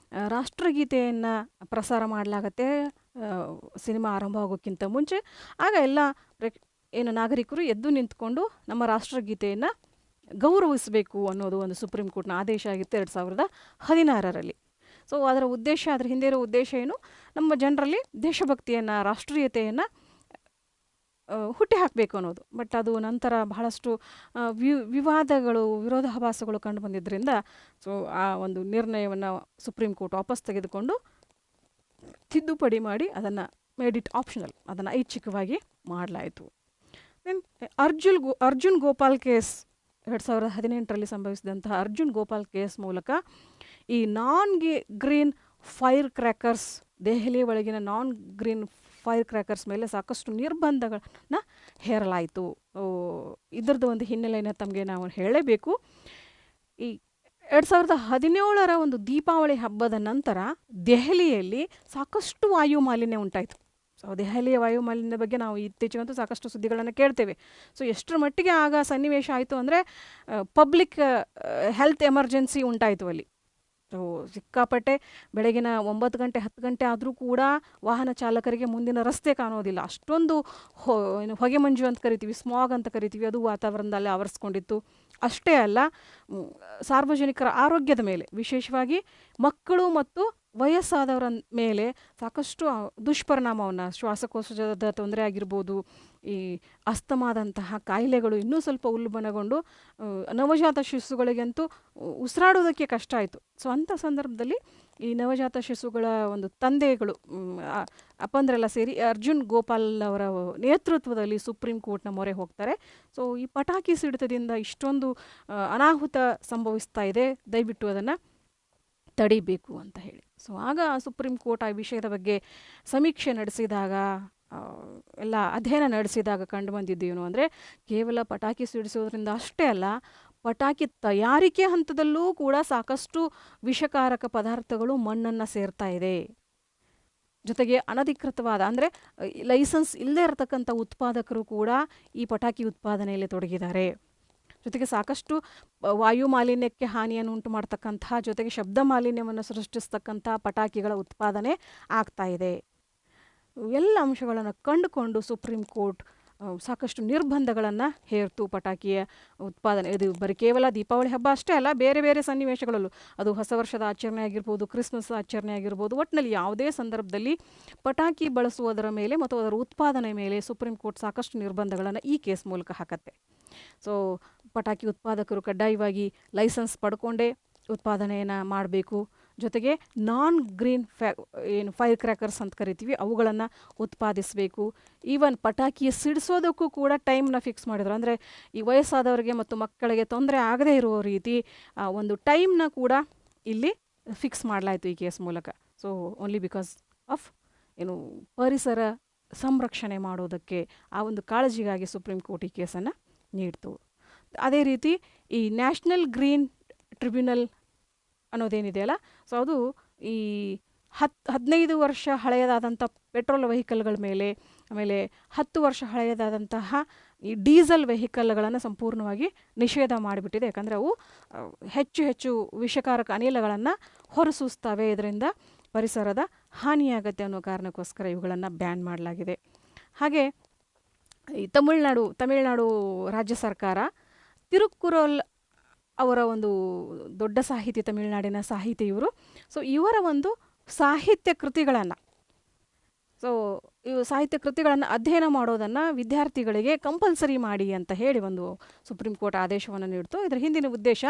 ರಾಷ್ಟ್ರಗೀತೆಯನ್ನು ಪ್ರಸಾರ ಮಾಡಲಾಗತ್ತೆ ಸಿನಿಮಾ ಆರಂಭ ಆಗೋಕ್ಕಿಂತ ಮುಂಚೆ. ಆಗ ಎಲ್ಲ ನಾಗರಿಕರು ಎದ್ದು ನಿಂತ್ಕೊಂಡು ನಮ್ಮ ರಾಷ್ಟ್ರಗೀತೆಯನ್ನು ಗೌರವಿಸಬೇಕು ಅನ್ನೋದು ಒಂದು ಸುಪ್ರೀಂ ಕೋರ್ಟ್ನ ಆದೇಶ ಆಗಿತ್ತು 2016ರಲ್ಲಿ. ಸೊ ಅದರ ಉದ್ದೇಶ, ಅದರ ಹಿಂದೆ ಇರೋ ಉದ್ದೇಶ ಏನು, ನಮ್ಮ ಜನರಲ್ಲಿ ದೇಶಭಕ್ತಿಯನ್ನು, ರಾಷ್ಟ್ರೀಯತೆಯನ್ನು ಹುಟ್ಟಿ ಹಾಕಬೇಕು ಅನ್ನೋದು. ಬಟ್ ಅದು ನಂತರ ಬಹಳಷ್ಟು ವಿವಾದಗಳು, ವಿರೋಧಾಭಾಸಗಳು ಕಂಡು ಬಂದಿದ್ದರಿಂದ ಸೊ ಆ ಒಂದು ನಿರ್ಣಯವನ್ನು ಸುಪ್ರೀಂ ಕೋರ್ಟ್ ವಾಪಸ್ ತೆಗೆದುಕೊಂಡು ತಿದ್ದುಪಡಿ ಮಾಡಿ ಅದನ್ನು ಮೇಡ್ ಇಟ್ ಆಪ್ಷನಲ್, ಅದನ್ನು ಐಚ್ಛಿಕವಾಗಿ ಮಾಡಲಾಯಿತು. ದೆನ್ ಅರ್ಜುನ್ ಗೋಪಾಲ್ ಕೇಸ್ 2018ರಲ್ಲಿ ಸಂಭವಿಸಿದಂತಹ ಅರ್ಜುನ್ ಗೋಪಾಲ್ ಕೇಸ್ ಮೂಲಕ ಈ ಗ್ರೀನ್ ಫೈರ್ ಕ್ರ್ಯಾಕರ್ಸ್, ದೆಹಲಿ ಒಳಗಿನ ಗ್ರೀನ್ ಫೈರ್ ಕ್ರ್ಯಾಕರ್ಸ್ ಮೇಲೆ ಸಾಕಷ್ಟು ನಿರ್ಬಂಧಗಳನ್ನು ಹೇರಲಾಯಿತು. ಇದರದ್ದು ಒಂದು ಹಿನ್ನೆಲೆಯನ್ನು ತಮಗೆ ನಾವು ಹೇಳಲೇಬೇಕು. ಈ 2017ರ ಒಂದು ದೀಪಾವಳಿ ಹಬ್ಬದ ನಂತರ ದೆಹಲಿಯಲ್ಲಿ ಸಾಕಷ್ಟು ವಾಯು ಮಾಲಿನ್ಯ ಉಂಟಾಯಿತು. ಸೊ ದೆಹಲಿಯ ವಾಯು ಮಾಲಿನ್ಯದ ಬಗ್ಗೆ ನಾವು ಇತ್ತೀಚೆಗಂತೂ ಸಾಕಷ್ಟು ಸುದ್ದಿಗಳನ್ನು ಕೇಳ್ತೇವೆ. ಸೊ ಎಷ್ಟರ ಮಟ್ಟಿಗೆ ಆಗ ಸನ್ನಿವೇಶ ಆಯಿತು ಅಂದರೆ, ಪಬ್ಲಿಕ್ ಹೆಲ್ತ್ ಎಮರ್ಜೆನ್ಸಿ ಉಂಟಾಯಿತು ಅಲ್ಲಿ. ಸೊ ಸಿಕ್ಕಾಪಟ್ಟೆ ಬೆಳಗಿನ 9 ಗಂಟೆ 10 ಗಂಟೆ ಆದರೂ ಕೂಡ ವಾಹನ ಚಾಲಕರಿಗೆ ಮುಂದಿನ ರಸ್ತೆ ಕಾಣೋದಿಲ್ಲ. ಅಷ್ಟೊಂದು ಹೊಗೆ ಮಂಜು ಅಂತ ಕರಿತೀವಿ, ಸ್ಮಾಗ್ ಅಂತ ಕರಿತೀವಿ, ಅದು ವಾತಾವರಣದಲ್ಲಿ ಆವರಿಸ್ಕೊಂಡಿತ್ತು. ಅಷ್ಟೇ ಅಲ್ಲ, ಸಾರ್ವಜನಿಕರ ಆರೋಗ್ಯದ ಮೇಲೆ, ವಿಶೇಷವಾಗಿ ಮಕ್ಕಳು ಮತ್ತು ವಯಸ್ಸಾದವರ ಮೇಲೆ ಸಾಕಷ್ಟು ದುಷ್ಪರಿಣಾಮವನ್ನು, ಶ್ವಾಸಕೋಶದ ತೊಂದರೆ ಆಗಿರ್ಬೋದು, ಈ ಅಸ್ತಮಾದಂತಹ ಕಾಯಿಲೆಗಳು ಇನ್ನೂ ಸ್ವಲ್ಪ ಉಲ್ಬಣಗೊಂಡು ನವಜಾತ ಶಿಶುಗಳಿಗಂತೂ ಉಸಿರಾಡೋದಕ್ಕೆ ಕಷ್ಟ ಆಯಿತು. ಸೊ ಅಂಥ ಸಂದರ್ಭದಲ್ಲಿ ಈ ನವಜಾತ ಶಿಶುಗಳ ಒಂದು ತಂದೆಗಳು ಅಪ್ಪಂದ್ರೆಲ್ಲ ಸೇರಿ ಅರ್ಜುನ್ ಗೋಪಾಲ್ ಅವರ ನೇತೃತ್ವದಲ್ಲಿ ಸುಪ್ರೀಂ ಕೋರ್ಟ್ನ ಮೊರೆ ಹೋಗ್ತಾರೆ. ಸೊ ಈ ಪಟಾಕಿ ಸಿಡಿತದಿಂದ ಇಷ್ಟೊಂದು ಅನಾಹುತ ಸಂಭವಿಸ್ತಾ ಇದೆ, ದಯವಿಟ್ಟು ಅದನ್ನು ತಡಿಬೇಕು ಅಂತ ಹೇಳಿ. ಸೊ ಆಗ ಸುಪ್ರೀಂ ಕೋರ್ಟ್ ಆ ವಿಷಯದ ಬಗ್ಗೆ ಸಮೀಕ್ಷೆ ನಡೆಸಿದಾಗ, ಎಲ್ಲ ಅಧ್ಯಯನ ನಡೆಸಿದಾಗ ಕಂಡು ಬಂದಿದ್ದೇನು ಅಂದರೆ, ಕೇವಲ ಪಟಾಕಿ ಸಿಡಿಸೋದ್ರಿಂದ ಅಷ್ಟೇ ಅಲ್ಲ, ಪಟಾಕಿ ತಯಾರಿಕೆ ಹಂತದಲ್ಲೂ ಕೂಡ ಸಾಕಷ್ಟು ವಿಷಕಾರಕ ಪದಾರ್ಥಗಳು ಮಣ್ಣನ್ನು ಸೇರ್ತಾ ಇದೆ. ಜೊತೆಗೆ ಅನಧಿಕೃತವಾದ, ಅಂದರೆ ಲೈಸೆನ್ಸ್ ಇಲ್ಲದೇ ಇರತಕ್ಕಂಥ ಉತ್ಪಾದಕರು ಕೂಡ ಈ ಪಟಾಕಿ ಉತ್ಪಾದನೆಯಲ್ಲಿ ತೊಡಗಿದ್ದಾರೆ. ಜೊತೆಗೆ ಸಾಕಷ್ಟು ವಾಯು ಮಾಲಿನ್ಯಕ್ಕೆ ಹಾನಿಯನ್ನು ಉಂಟು ಮಾಡ್ತಕ್ಕಂತಹ, ಜೊತೆಗೆ ಶಬ್ದ ಮಾಲಿನ್ಯವನ್ನು ಸೃಷ್ಟಿಸ್ತಕ್ಕಂಥ ಪಟಾಕಿಗಳ ಉತ್ಪಾದನೆ ಆಗ್ತಾ ಇದೆ. ಎಲ್ಲ ಅಂಶಗಳನ್ನು ಕಂಡುಕೊಂಡು ಸುಪ್ರೀಂ ಕೋರ್ಟ್ ಸಾಕಷ್ಟು ನಿರ್ಬಂಧಗಳನ್ನು ಹೇರ್ತು ಪಟಾಕಿಯ ಉತ್ಪಾದನೆ. ಇದು ಬರೀ ಕೇವಲ ದೀಪಾವಳಿ ಹಬ್ಬ ಅಷ್ಟೇ ಅಲ್ಲ, ಬೇರೆ ಬೇರೆ ಸನ್ನಿವೇಶಗಳಲ್ಲೂ, ಅದು ಹೊಸ ವರ್ಷದ ಆಚರಣೆ ಆಗಿರ್ಬೋದು, ಕ್ರಿಸ್ಮಸ್ ಆಚರಣೆ ಆಗಿರ್ಬೋದು, ಒಟ್ಟಿನಲ್ಲಿ ಯಾವುದೇ ಸಂದರ್ಭದಲ್ಲಿ ಪಟಾಕಿ ಬಳಸುವುದರ ಮೇಲೆ ಮತ್ತು ಅದರ ಉತ್ಪಾದನೆ ಮೇಲೆ ಸುಪ್ರೀಂ ಕೋರ್ಟ್ ಸಾಕಷ್ಟು ನಿರ್ಬಂಧಗಳನ್ನು ಈ ಕೇಸ್ ಮೂಲಕ ಹಾಕತ್ತೆ. ಸೊ ಪಟಾಕಿ ಉತ್ಪಾದಕರು ಕಡ್ಡಾಯವಾಗಿ ಲೈಸೆನ್ಸ್ ಪಡ್ಕೊಂಡೇ ಉತ್ಪಾದನೆಯನ್ನು ಮಾಡಬೇಕು. ಜೊತೆಗೆ ನಾನ್ ಗ್ರೀನ್ ಏನು ಫೈರ್ ಕ್ರ್ಯಾಕರ್ಸ್ ಅಂತ ಕರಿತೀವಿ, ಅವುಗಳನ್ನು ಉತ್ಪಾದಿಸಬೇಕು. ಈವನ್ ಪಟಾಕಿ ಸಿಡಿಸೋದಕ್ಕೂ ಕೂಡ ಟೈಮ್ನ ಫಿಕ್ಸ್ ಮಾಡಿದ್ರು. ಅಂದರೆ ಈ ವಯಸ್ಸಾದವರಿಗೆ ಮತ್ತು ಮಕ್ಕಳಿಗೆ ತೊಂದರೆ ಆಗದೇ ಇರುವ ರೀತಿ ಒಂದು ಟೈಮ್ನ ಕೂಡ ಇಲ್ಲಿ ಫಿಕ್ಸ್ ಮಾಡಲಾಯಿತು ಈ ಕೇಸ್ ಮೂಲಕ. ಸೊ ಓನ್ಲಿ ಬಿಕಾಸ್ ಆಫ್ ಏನು ಪರಿಸರ ಸಂರಕ್ಷಣೆ ಮಾಡೋದಕ್ಕೆ, ಆ ಒಂದು ಕಾಳಜಿಗಾಗಿ ಸುಪ್ರೀಂ ಕೋರ್ಟ್ ಈ ಕೇಸನ್ನು ನೀಡ್ತು. ಅದೇ ರೀತಿ ಈ ನ್ಯಾಷನಲ್ ಗ್ರೀನ್ ಟ್ರಿಬ್ಯುನಲ್ ಅನ್ನೋದೇನಿದೆಯಲ್ಲ, ಸೊ ಅದು ಈ 15 ವರ್ಷ ಹಳೆಯದಾದಂಥ ಪೆಟ್ರೋಲ್ ವೆಹಿಕಲ್ಗಳ ಮೇಲೆ, ಆಮೇಲೆ 10 ವರ್ಷ ಹಳೆಯದಾದಂತಹ ಈ ಡೀಸೆಲ್ ವೆಹಿಕಲ್ಗಳನ್ನು ಸಂಪೂರ್ಣವಾಗಿ ನಿಷೇಧ ಮಾಡಿಬಿಟ್ಟಿದೆ. ಯಾಕಂದರೆ ಅವು ಹೆಚ್ಚು ಹೆಚ್ಚು ವಿಷಕಾರಕ ಅನಿಲಗಳನ್ನು ಹೊರಸೂಸ್ತವೆ, ಇದರಿಂದ ಪರಿಸರದ ಹಾನಿಯಾಗತ್ತೆ ಅನ್ನೋ ಕಾರಣಕ್ಕೋಸ್ಕರ ಇವುಗಳನ್ನು ಬ್ಯಾನ್ ಮಾಡಲಾಗಿದೆ. ಹಾಗೆ ಈ ತಮಿಳುನಾಡು ರಾಜ್ಯ ಸರ್ಕಾರ ತಿರುಕ್ಕುರಲ್ ಅವರ ಒಂದು ದೊಡ್ಡ ಸಾಹಿತಿ, ತಮಿಳುನಾಡಿನ ಸಾಹಿತಿ ಇವರು. ಸೊ ಇವರ ಒಂದು ಸಾಹಿತ್ಯ ಕೃತಿಗಳನ್ನು, ಇವು ಸಾಹಿತ್ಯ ಕೃತಿಗಳನ್ನು ಅಧ್ಯಯನ ಮಾಡೋದನ್ನು ವಿದ್ಯಾರ್ಥಿಗಳಿಗೆ ಕಂಪಲ್ಸರಿ ಮಾಡಿ ಅಂತ ಹೇಳಿ ಒಂದು ಸುಪ್ರೀಂ ಕೋರ್ಟ್ ಆದೇಶವನ್ನು ನೀಡ್ತು. ಇದರ ಹಿಂದಿನ ಉದ್ದೇಶ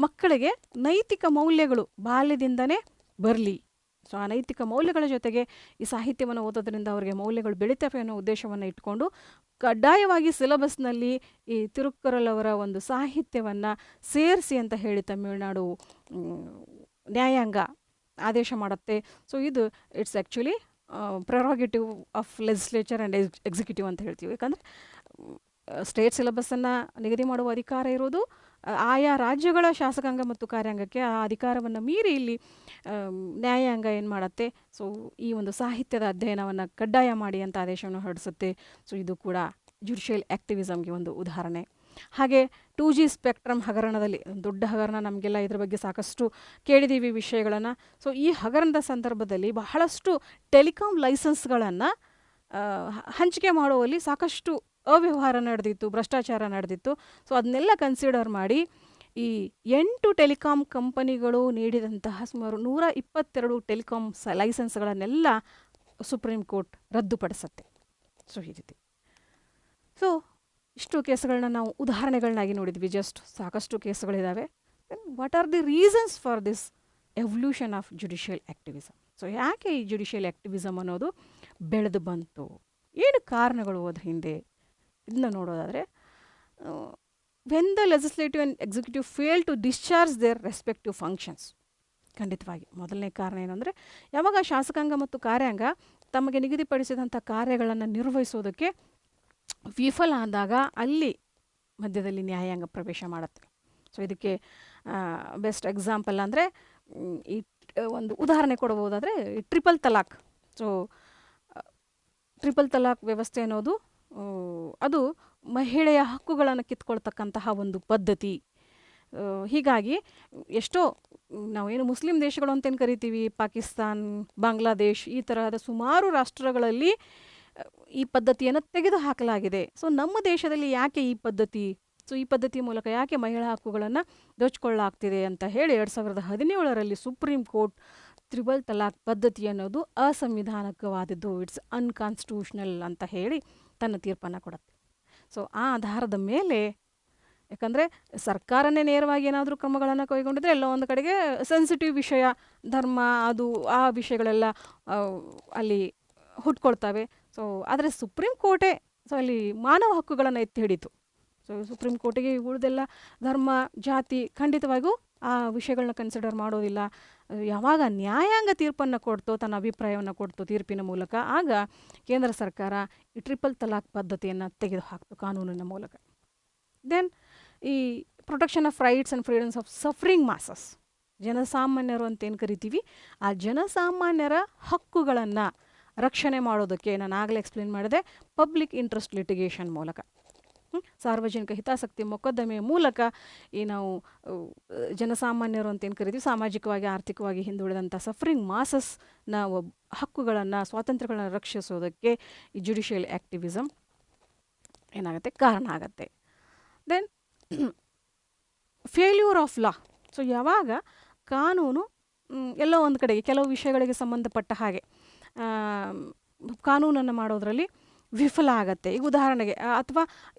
ಮಕ್ಕಳಿಗೆ ನೈತಿಕ ಮೌಲ್ಯಗಳು ಬಾಲ್ಯದಿಂದನೇ ಬರಲಿ. ಸೊ ಆ ನೈತಿಕ ಮೌಲ್ಯಗಳ ಜೊತೆಗೆ ಈ ಸಾಹಿತ್ಯವನ್ನು ಓದೋದ್ರಿಂದ ಅವರಿಗೆ ಮೌಲ್ಯಗಳು ಬೆಳೀತವೆ ಅನ್ನೋ ಉದ್ದೇಶವನ್ನು ಇಟ್ಕೊಂಡು ಕಡ್ಡಾಯವಾಗಿ ಸಿಲೆಬಸ್ನಲ್ಲಿ ಈ ತಿರುಕ್ಕುರಲ್ ಅವರ ಒಂದು ಸಾಹಿತ್ಯವನ್ನು ಸೇರಿಸಿ ಅಂತ ಹೇಳಿ ತಮಿಳುನಾಡು ನ್ಯಾಯಾಂಗ ಆದೇಶ ಮಾಡುತ್ತೆ. ಸೊ ಇದು it's actually prerogative of legislature and executive ಅಂತ ಹೇಳ್ತೀವಿ. ಯಾಕಂದರೆ ಸ್ಟೇಟ್ ಸಿಲೆಬಸ್ಸನ್ನು ನಿಗದಿ ಮಾಡುವ ಅಧಿಕಾರ ಇರೋದು ಆಯಾ ರಾಜ್ಯಗಳ ಶಾಸಕಾಂಗ ಮತ್ತು ಕಾರ್ಯಾಂಗಕ್ಕೆ. ಆ ಅಧಿಕಾರವನ್ನು ಮೀರಿ ಇಲ್ಲಿ ನ್ಯಾಯಾಂಗ ಏನು ಮಾಡುತ್ತೆ, ಸೊ ಈ ಒಂದು ಸಾಹಿತ್ಯದ ಅಧ್ಯಯನವನ್ನು ಕಡ್ಡಾಯ ಮಾಡಿ ಅಂತ ಆದೇಶವನ್ನು ಹೊರಡಿಸುತ್ತೆ. ಸೊ ಇದು ಕೂಡ ಜುಡಿಷಿಯಲ್ ಆ್ಯಕ್ಟಿವಿಸಮ್ಗೆ ಒಂದು ಉದಾಹರಣೆ. ಹಾಗೆ 2G ಸ್ಪೆಕ್ಟ್ರಮ್ ಹಗರಣದಲ್ಲಿ, ದೊಡ್ಡ ಹಗರಣ, ನಮಗೆಲ್ಲ ಇದ್ರ ಬಗ್ಗೆ ಸಾಕಷ್ಟು ಕೇಳಿದ್ದೀವಿ ವಿಷಯಗಳನ್ನು. ಸೊ ಈ ಹಗರಣದ ಸಂದರ್ಭದಲ್ಲಿ ಬಹಳಷ್ಟು ಟೆಲಿಕಾಂ ಲೈಸೆನ್ಸ್ಗಳನ್ನು ಹಂಚಿಕೆ ಮಾಡುವಲ್ಲಿ ಸಾಕಷ್ಟು ಅವ್ಯವಹಾರ ನಡೆದಿತ್ತು, ಭ್ರಷ್ಟಾಚಾರ ನಡೆದಿತ್ತು. ಸೊ ಅದನ್ನೆಲ್ಲ ಕನ್ಸಿಡರ್ ಮಾಡಿ ಈ 8 ಟೆಲಿಕಾಂ ಕಂಪನಿಗಳು ನೀಡಿದಂತಹ ಸುಮಾರು 122 ಟೆಲಿಕಾಂ ಲೈಸೆನ್ಸ್ಗಳನ್ನೆಲ್ಲ ಸುಪ್ರೀಂ ಕೋರ್ಟ್ ರದ್ದುಪಡಿಸುತ್ತೆ. ಸೊ ಈ ರೀತಿ ಇಷ್ಟು ಕೇಸುಗಳನ್ನ ನಾವು ಉದಾಹರಣೆಗಳನ್ನಾಗಿ ನೋಡಿದ್ವಿ. ಜಸ್ಟ್ ಸಾಕಷ್ಟು ಕೇಸುಗಳಿದ್ದಾವೆ. What are the reasons for this evolution of judicial activism? So ಯಾಕೆ ಈ ಜುಡಿಷಿಯಲ್ ಆ್ಯಕ್ಟಿವಿಸಮ್ ಅನ್ನೋದು ಬೆಳೆದು ಬಂತು, ಏನು ಕಾರಣಗಳು ಅದ್ರ ಹಿಂದೆ, ಇದನ್ನ ನೋಡೋದಾದರೆ, when the legislative and executive fail to discharge their respective functions. ಖಂಡಿತವಾಗಿ ಮೊದಲನೇ ಕಾರಣ ಏನಂದರೆ, ಯಾವಾಗ ಶಾಸಕಾಂಗ ಮತ್ತು ಕಾರ್ಯಾಂಗ ತಮಗೆ ನಿಗದಿಪಡಿಸಿದಂಥ ಕಾರ್ಯಗಳನ್ನು ನಿರ್ವಹಿಸೋದಕ್ಕೆ ವಿಫಲ ಆದಾಗ ಅಲ್ಲಿ ಮಧ್ಯದಲ್ಲಿ ನ್ಯಾಯಾಂಗ ಪ್ರವೇಶ ಮಾಡುತ್ತೆ. ಸೊ ಇದಕ್ಕೆ ಬೆಸ್ಟ್ ಎಕ್ಸಾಂಪಲ್ ಅಂದರೆ, ಈ ಒಂದು ಉದಾಹರಣೆ ಕೊಡಬಹುದಾದರೆ ಟ್ರಿಪಲ್ ತಲಾಕ್. ಸೊ ಟ್ರಿಪಲ್ ತಲಾಕ್ ವ್ಯವಸ್ಥೆ ಅನ್ನೋದು ಅದು ಮಹಿಳೆಯ ಹಕ್ಕುಗಳನ್ನು ಕಿತ್ಕೊಳ್ತಕ್ಕಂತಹ ಒಂದು ಪದ್ಧತಿ. ಹೀಗಾಗಿ ಎಷ್ಟೋ ನಾವೇನು ಮುಸ್ಲಿಂ ದೇಶಗಳು ಅಂತೇನು ಕರಿತೀವಿ, ಪಾಕಿಸ್ತಾನ್, ಬಾಂಗ್ಲಾದೇಶ್ ಈ ತರಹದ ಸುಮಾರು ರಾಷ್ಟ್ರಗಳಲ್ಲಿ ಈ ಪದ್ಧತಿಯನ್ನು ತೆಗೆದು ಹಾಕಲಾಗಿದೆ. ಸೊ ನಮ್ಮ ದೇಶದಲ್ಲಿ ಯಾಕೆ ಈ ಪದ್ಧತಿ, ಸೊ ಈ ಪದ್ಧತಿ ಮೂಲಕ ಯಾಕೆ ಮಹಿಳಾ ಹಕ್ಕುಗಳನ್ನು ದೋಚ್ಕೊಳ್ಳಾಗ್ತಿದೆ ಅಂತ ಹೇಳಿ 2017ರಲ್ಲಿ ಸುಪ್ರೀಂ ಕೋರ್ಟ್ ತ್ರಿಬಲ್ ತಲಾಕ್ ಪದ್ಧತಿ ಅನ್ನೋದು ಅಸಂವಿಧಾನಿಕವಾದದ್ದು, ಇಟ್ಸ್ ಅನ್ಕಾನ್ಸ್ಟಿಟ್ಯೂಷನಲ್ ಅಂತ ಹೇಳಿ ತನ್ನ ತೀರ್ಪನ್ನು ಕೊಡುತ್ತೆ. ಸೊ ಆ ಆಧಾರದ ಮೇಲೆ, ಯಾಕಂದರೆ ಸರ್ಕಾರನೇ ನೇರವಾಗಿ ಏನಾದರೂ ಕ್ರಮಗಳನ್ನು ಕೈಗೊಂಡಿದ್ರೆ ಎಲ್ಲೋ ಒಂದು ಕಡೆಗೆ ಸೆನ್ಸಿಟಿವ್ ವಿಷಯ, ಧರ್ಮ, ಅದು ಆ ವಿಷಯಗಳೆಲ್ಲ ಅಲ್ಲಿ ಹುಟ್ಕೊಳ್ತವೆ. ಸೊ ಆದರೆ ಸುಪ್ರೀಂ ಕೋರ್ಟೇ ಸೊ ಅಲ್ಲಿ ಮಾನವ ಹಕ್ಕುಗಳನ್ನು ಎತ್ತಿ ಹಿಡಿತು. ಸೊ ಸುಪ್ರೀಂ ಕೋರ್ಟಿಗೆ ಉಳಿದೆಲ್ಲ ಧರ್ಮ, ಜಾತಿ ಖಂಡಿತವಾಗಿಯೂ ಆ ವಿಷಯಗಳನ್ನ ಕನ್ಸಿಡರ್ ಮಾಡೋದಿಲ್ಲ. ಯಾವಾಗ ನ್ಯಾಯಾಂಗ ತೀರ್ಪನ್ನು ಕೊಡ್ತೋ, ತನ್ನ ಅಭಿಪ್ರಾಯವನ್ನು ಕೊಡ್ತೋ ತೀರ್ಪಿನ ಮೂಲಕ, ಆಗ ಕೇಂದ್ರ ಸರ್ಕಾರ ಈ ಟ್ರಿಪಲ್ ತಲಾಕ್ ಪದ್ಧತಿಯನ್ನು ತೆಗೆದು ಹಾಕ್ತು ಕಾನೂನಿನ ಮೂಲಕ. ದೆನ್ ಈ protection of rights and freedoms of suffering masses, ಜನಸಾಮಾನ್ಯರು ಅಂತೇನು ಕರಿತೀವಿ, ಆ ಜನಸಾಮಾನ್ಯರ ಹಕ್ಕುಗಳನ್ನು ರಕ್ಷಣೆ ಮಾಡೋದಕ್ಕೆ ನಾನು ಆಗಲೇ ಎಕ್ಸ್ಪ್ಲೇನ್ ಮಾಡಿದೆ, ಪಬ್ಲಿಕ್ ಇಂಟ್ರೆಸ್ಟ್ ಲಿಟಿಗೇಷನ್ ಮೂಲಕ, ಸಾರ್ವಜನಿಕ ಹಿತಾಸಕ್ತಿ ಮೊಕದ್ದಮೆಯ ಮೂಲಕ ಈ ನಾವು ಜನಸಾಮಾನ್ಯರು ಅಂತೇನು ಕರಿತೀವಿ, ಸಾಮಾಜಿಕವಾಗಿ ಆರ್ಥಿಕವಾಗಿ ಹಿಂದುಳಿದಂಥ ಸಫರಿಂಗ್ ಮಾಸಸ್ನ ಹಕ್ಕುಗಳನ್ನು, ಸ್ವಾತಂತ್ರ್ಯಗಳನ್ನು ರಕ್ಷಿಸೋದಕ್ಕೆ ಈ ಜುಡಿಷಿಯಲ್ ಆ್ಯಕ್ಟಿವಿಸಮ್ ಏನಾಗುತ್ತೆ, ಕಾರಣ ಆಗುತ್ತೆ. Then failure of law. So ಯಾವಾಗ ಕಾನೂನು ಎಲ್ಲೋ ಒಂದು ಕಡೆಗೆ ಕೆಲವು ವಿಷಯಗಳಿಗೆ ಸಂಬಂಧಪಟ್ಟ ಹಾಗೆ ಕಾನೂನನ್ನು ಮಾಡೋದರಲ್ಲಿ ವಿಫಲ ಆಗತ್ತೆ. ಈಗ ಉದಾಹರಣೆಗೆ ಅಥವಾ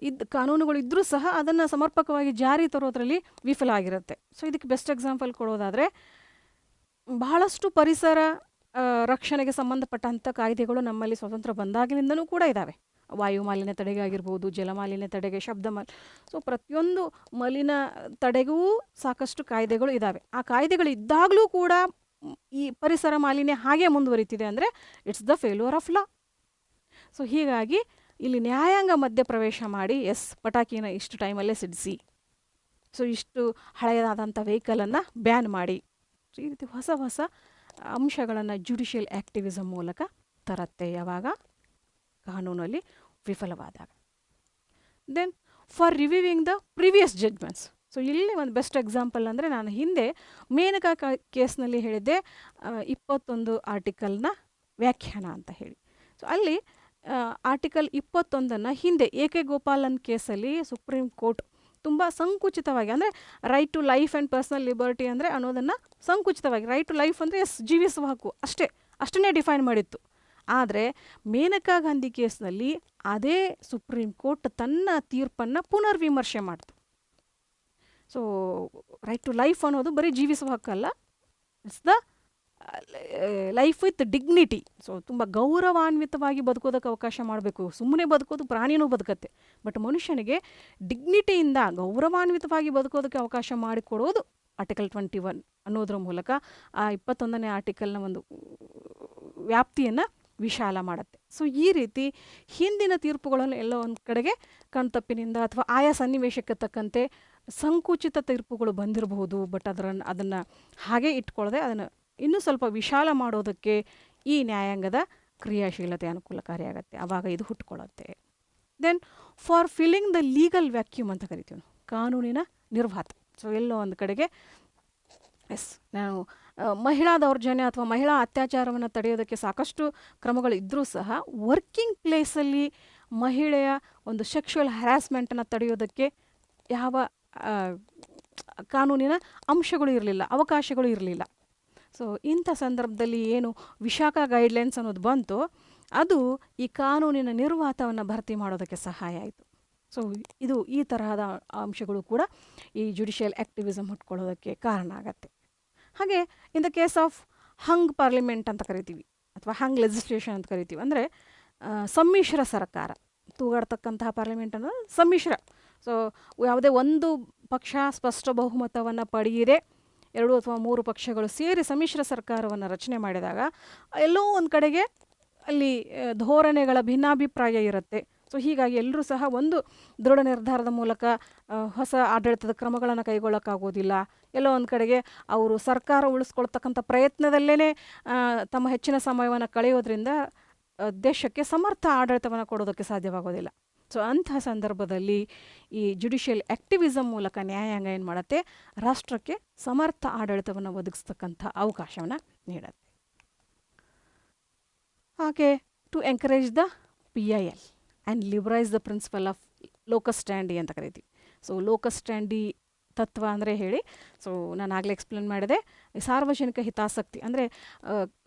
ಕಾನೂನುಗಳು ಇದ್ದರೂ ಸಹ ಅದನ್ನು ಸಮರ್ಪಕವಾಗಿ ಜಾರಿ ತರೋದ್ರಲ್ಲಿ ವಿಫಲ ಆಗಿರುತ್ತೆ. ಸೊ ಇದಕ್ಕೆ ಬೆಸ್ಟ್ ಎಕ್ಸಾಂಪಲ್ ಕೊಡೋದಾದರೆ, ಬಹಳಷ್ಟು ಪರಿಸರ ರಕ್ಷಣೆಗೆ ಸಂಬಂಧಪಟ್ಟಂಥ ಕಾಯ್ದೆಗಳು ನಮ್ಮಲ್ಲಿ ಸ್ವತಂತ್ರ ಬಂದಾಗಿನಿಂದನೂ ಕೂಡ ಇದ್ದಾವೆ. ವಾಯು ಮಾಲಿನ್ಯ ತಡೆಗೆ ಆಗಿರ್ಬೋದು, ಜಲಮಾಲಿನ್ಯ ತಡೆಗೆ, ಸೊ ಪ್ರತಿಯೊಂದು ಮಲಿನ ತಡೆಗೂ ಸಾಕಷ್ಟು ಕಾಯ್ದೆಗಳು ಇದ್ದಾವೆ. ಆ ಕಾಯ್ದೆಗಳು ಇದ್ದಾಗಲೂ ಕೂಡ ಈ ಪರಿಸರ ಮಾಲಿನ್ಯ ಹಾಗೆ ಮುಂದುವರಿತಿದೆ ಅಂದರೆ it's the failure of law. So ಹೀಗಾಗಿ ಇಲ್ಲಿ ನ್ಯಾಯಾಂಗ ಮಧ್ಯಪ್ರವೇಶ ಮಾಡಿ, ಪಟಾಕಿನ ಇಷ್ಟು ಟೈಮಲ್ಲೇ ಸಿಡಿಸಿ, ಸೊ ಇಷ್ಟು ಹಳೆಯದಾದಂಥ ವೆಹಿಕಲನ್ನು ಬ್ಯಾನ್ ಮಾಡಿ, ಸೊ ಈ ರೀತಿ ಹೊಸ ಹೊಸ ಅಂಶಗಳನ್ನು ಜುಡಿಷಿಯಲ್ ಆ್ಯಕ್ಟಿವಿಸಮ್ ಮೂಲಕ ತರತ್ತೆ ಯಾವಾಗ ಕಾನೂನಲ್ಲಿ ವಿಫಲವಾದಾಗ. Then for reviewing the previous judgments. So ಇಲ್ಲಿ ಒಂದು ಬೆಸ್ಟ್ ಎಕ್ಸಾಂಪಲ್ ಅಂದರೆ, ನಾನು ಹಿಂದೆ ಮೇನಕಾ ಕೇಸ್ನಲ್ಲಿ ಹೇಳಿದ್ದೆ 21 ಆರ್ಟಿಕಲ್ನ ವ್ಯಾಖ್ಯಾನ ಅಂತ ಹೇಳಿ. ಸೊ ಅಲ್ಲಿ ಆರ್ಟಿಕಲ್ 21 ಹಿಂದೆ ಎ.ಕೆ. ಗೋಪಾಲನ್ ಕೇಸಲ್ಲಿ ಸುಪ್ರೀಂ ಕೋರ್ಟ್ ತುಂಬ ಸಂಕುಚಿತವಾಗಿ, ಅಂದರೆ right to life and personal liberty ಅಂದರೆ ಅನ್ನೋದನ್ನು ಸಂಕುಚಿತವಾಗಿ, ರೈಟ್ ಟು ಲೈಫ್ ಅಂದರೆ ಜೀವಿಸುವ ಹಕ್ಕು ಅಷ್ಟನ್ನೇ ಡಿಫೈನ್ ಮಾಡಿತ್ತು. ಆದರೆ ಮೇನಕಾ ಗಾಂಧಿ ಕೇಸ್ನಲ್ಲಿ ಅದೇ ಸುಪ್ರೀಂ ಕೋರ್ಟ್ ತನ್ನ ತೀರ್ಪನ್ನು ಪುನರ್ವಿಮರ್ಶೆ ಮಾಡ್ತು. ಸೊ ರೈಟ್ ಟು ಲೈಫ್ ಅನ್ನೋದು ಬರೀ ಜೀವಿಸುವ ಹಕ್ಕಲ್ಲ, it's the life with dignity. So ತುಂಬ ಗೌರವಾನ್ವಿತವಾಗಿ ಬದುಕೋದಕ್ಕೆ ಅವಕಾಶ ಮಾಡಬೇಕು. ಸುಮ್ಮನೆ ಬದುಕೋದು ಪ್ರಾಣಿನೂ ಬದುಕತ್ತೆ, ಬಟ್ ಮನುಷ್ಯನಿಗೆ ಡಿಗ್ನಿಟಿಯಿಂದ ಗೌರವಾನ್ವಿತವಾಗಿ ಬದುಕೋದಕ್ಕೆ ಅವಕಾಶ ಮಾಡಿಕೊಡೋದು ಆರ್ಟಿಕಲ್ 21 ಅನ್ನೋದ್ರ ಮೂಲಕ ಆ 21ನೇ ಆರ್ಟಿಕಲ್ನ ಒಂದು ವ್ಯಾಪ್ತಿಯನ್ನು ವಿಶಾಲ ಮಾಡುತ್ತೆ. ಸೊ ಈ ರೀತಿ ಹಿಂದಿನ ತೀರ್ಪುಗಳನ್ನು ಎಲ್ಲ ಒಂದು ಕಡೆಗೆ ಕಣ್ತಪ್ಪಿನಿಂದ ಅಥವಾ ಆಯಾ ಸನ್ನಿವೇಶಕ್ಕೆ ತಕ್ಕಂತೆ ಸಂಕುಚಿತ ತೀರ್ಪುಗಳು ಬಂದಿರಬಹುದು, ಬಟ್ ಅದನ್ನು ಹಾಗೆ ಇಟ್ಕೊಳ್ಳದೆ ಅದನ್ನು ಇನ್ನೂ ಸ್ವಲ್ಪ ವಿಶಾಲ ಮಾಡೋದಕ್ಕೆ ಈ ನ್ಯಾಯಾಂಗದ ಕ್ರಿಯಾಶೀಲತೆ ಅನುಕೂಲಕಾರಿಯಾಗತ್ತೆ. ಆವಾಗ ಇದು ಹುಟ್ಕೊಳ್ಳುತ್ತೆ. Then for filling the legal vacuum ಅಂತ ಕರಿತೀವಿ, ಕಾನೂನಿನ ನಿರ್ವಾತ. ಸೊ ಎಲ್ಲೋ ಒಂದು ಕಡೆಗೆ ನಾವು ಮಹಿಳಾ ದೌರ್ಜನ್ಯ ಅಥವಾ ಮಹಿಳಾ ಅತ್ಯಾಚಾರವನ್ನು ತಡೆಯೋದಕ್ಕೆ ಸಾಕಷ್ಟು ಕ್ರಮಗಳು ಇದ್ದರೂ ಸಹ ವರ್ಕಿಂಗ್ ಪ್ಲೇಸಲ್ಲಿ ಮಹಿಳೆಯ ಒಂದು ಸೆಕ್ಷುವಲ್ ಹ್ಯಾರಾಸ್ಮೆಂಟನ್ನು ತಡೆಯೋದಕ್ಕೆ ಯಾವ ಕಾನೂನಿನ ಅಂಶಗಳು ಇರಲಿಲ್ಲ, ಅವಕಾಶಗಳು ಇರಲಿಲ್ಲ. ಸೊ ಇಂಥ ಸಂದರ್ಭದಲ್ಲಿ ಏನು ವಿಶಾಖ ಗೈಡ್ಲೈನ್ಸ್ ಅನ್ನೋದು ಬಂತು, ಅದು ಈ ಕಾನೂನಿನ ನಿರ್ವಾತವನ್ನು ಭರ್ತಿ ಮಾಡೋದಕ್ಕೆ ಸಹಾಯ ಆಯಿತು. ಸೊ ಇದು ಈ ತರಹದ ಅಂಶಗಳು ಕೂಡ ಈ ಜುಡಿಷಿಯಲ್ ಆ್ಯಕ್ಟಿವಿಸಮ್ ಹುಟ್ಕೊಳ್ಳೋದಕ್ಕೆ ಕಾರಣ ಆಗತ್ತೆ. ಹಾಗೆ in the case of hang parliament ಅಂತ ಕರಿತೀವಿ ಅಥವಾ ಹಂಗ್ ಲೆಜಿಸ್ಲೇಷನ್ ಅಂತ ಕರಿತೀವಿ, ಅಂದರೆ ಸಮ್ಮಿಶ್ರ ಸರ್ಕಾರ ತೂಗಾಡ್ತಕ್ಕಂತಹ ಪಾರ್ಲಿಮೆಂಟ್ ಅನ್ನೋದು ಸಮ್ಮಿಶ್ರ. ಸೊ ಯಾವುದೇ ಒಂದು ಪಕ್ಷ ಸ್ಪಷ್ಟ ಬಹುಮತವನ್ನು ಪಡೆಯದೆ 2 ಅಥವಾ 3 ಪಕ್ಷಗಳು ಸೇರಿ ಸಮ್ಮಿಶ್ರ ಸರ್ಕಾರವನ್ನು ರಚನೆ ಮಾಡಿದಾಗ ಎಲ್ಲೋ ಒಂದು ಕಡೆಗೆ ಅಲ್ಲಿ ಧೋರಣೆಗಳ ಭಿನ್ನಾಭಿಪ್ರಾಯ ಇರುತ್ತೆ. ಸೊ ಹೀಗಾಗಿ ಎಲ್ಲರೂ ಸಹ ಒಂದು ದೃಢ ನಿರ್ಧಾರದ ಮೂಲಕ ಹೊಸ ಆಡಳಿತದ ಕ್ರಮಗಳನ್ನು ಕೈಗೊಳ್ಳೋಕ್ಕಾಗೋದಿಲ್ಲ. ಎಲ್ಲೋ ಒಂದು ಕಡೆಗೆ ಅವರು ಸರ್ಕಾರ ಉಳಿಸ್ಕೊಳ್ತಕ್ಕಂಥ ಪ್ರಯತ್ನದಲ್ಲೇ ತಮ್ಮ ಹೆಚ್ಚಿನ ಸಮಯವನ್ನು ಕಳೆಯೋದ್ರಿಂದ ದೇಶಕ್ಕೆ ಸಮರ್ಥ ಆಡಳಿತವನ್ನು ಕೊಡೋದಕ್ಕೆ ಸಾಧ್ಯವಾಗೋದಿಲ್ಲ. ಸೊ ಅಂತಹ ಸಂದರ್ಭದಲ್ಲಿ ಈ ಜುಡಿಷಿಯಲ್ ಆ್ಯಕ್ಟಿವಿಸಮ್ ಮೂಲಕ ನ್ಯಾಯಾಂಗ ಏನು ಮಾಡುತ್ತೆ, ರಾಷ್ಟ್ರಕ್ಕೆ ಸಮರ್ಥ ಆಡಳಿತವನ್ನು ಒದಗಿಸ್ತಕ್ಕಂಥ ಅವಕಾಶವನ್ನು ನೀಡುತ್ತೆ. ಹಾಗೆ to encourage the PIL and liberalise the principle of locus standi ಅಂತ ಕರಿತೀವಿ. ಸೊ ಲೋಕಸ್ ಸ್ಟ್ಯಾಂಡಿ ತತ್ವ ಅಂದರೆ ಹೇಳಿ, ಸೊ ನಾನು ಆಗಲೇ ಎಕ್ಸ್ಪ್ಲೇನ್ ಮಾಡಿದೆ, ಸಾರ್ವಜನಿಕ ಹಿತಾಸಕ್ತಿ ಅಂದರೆ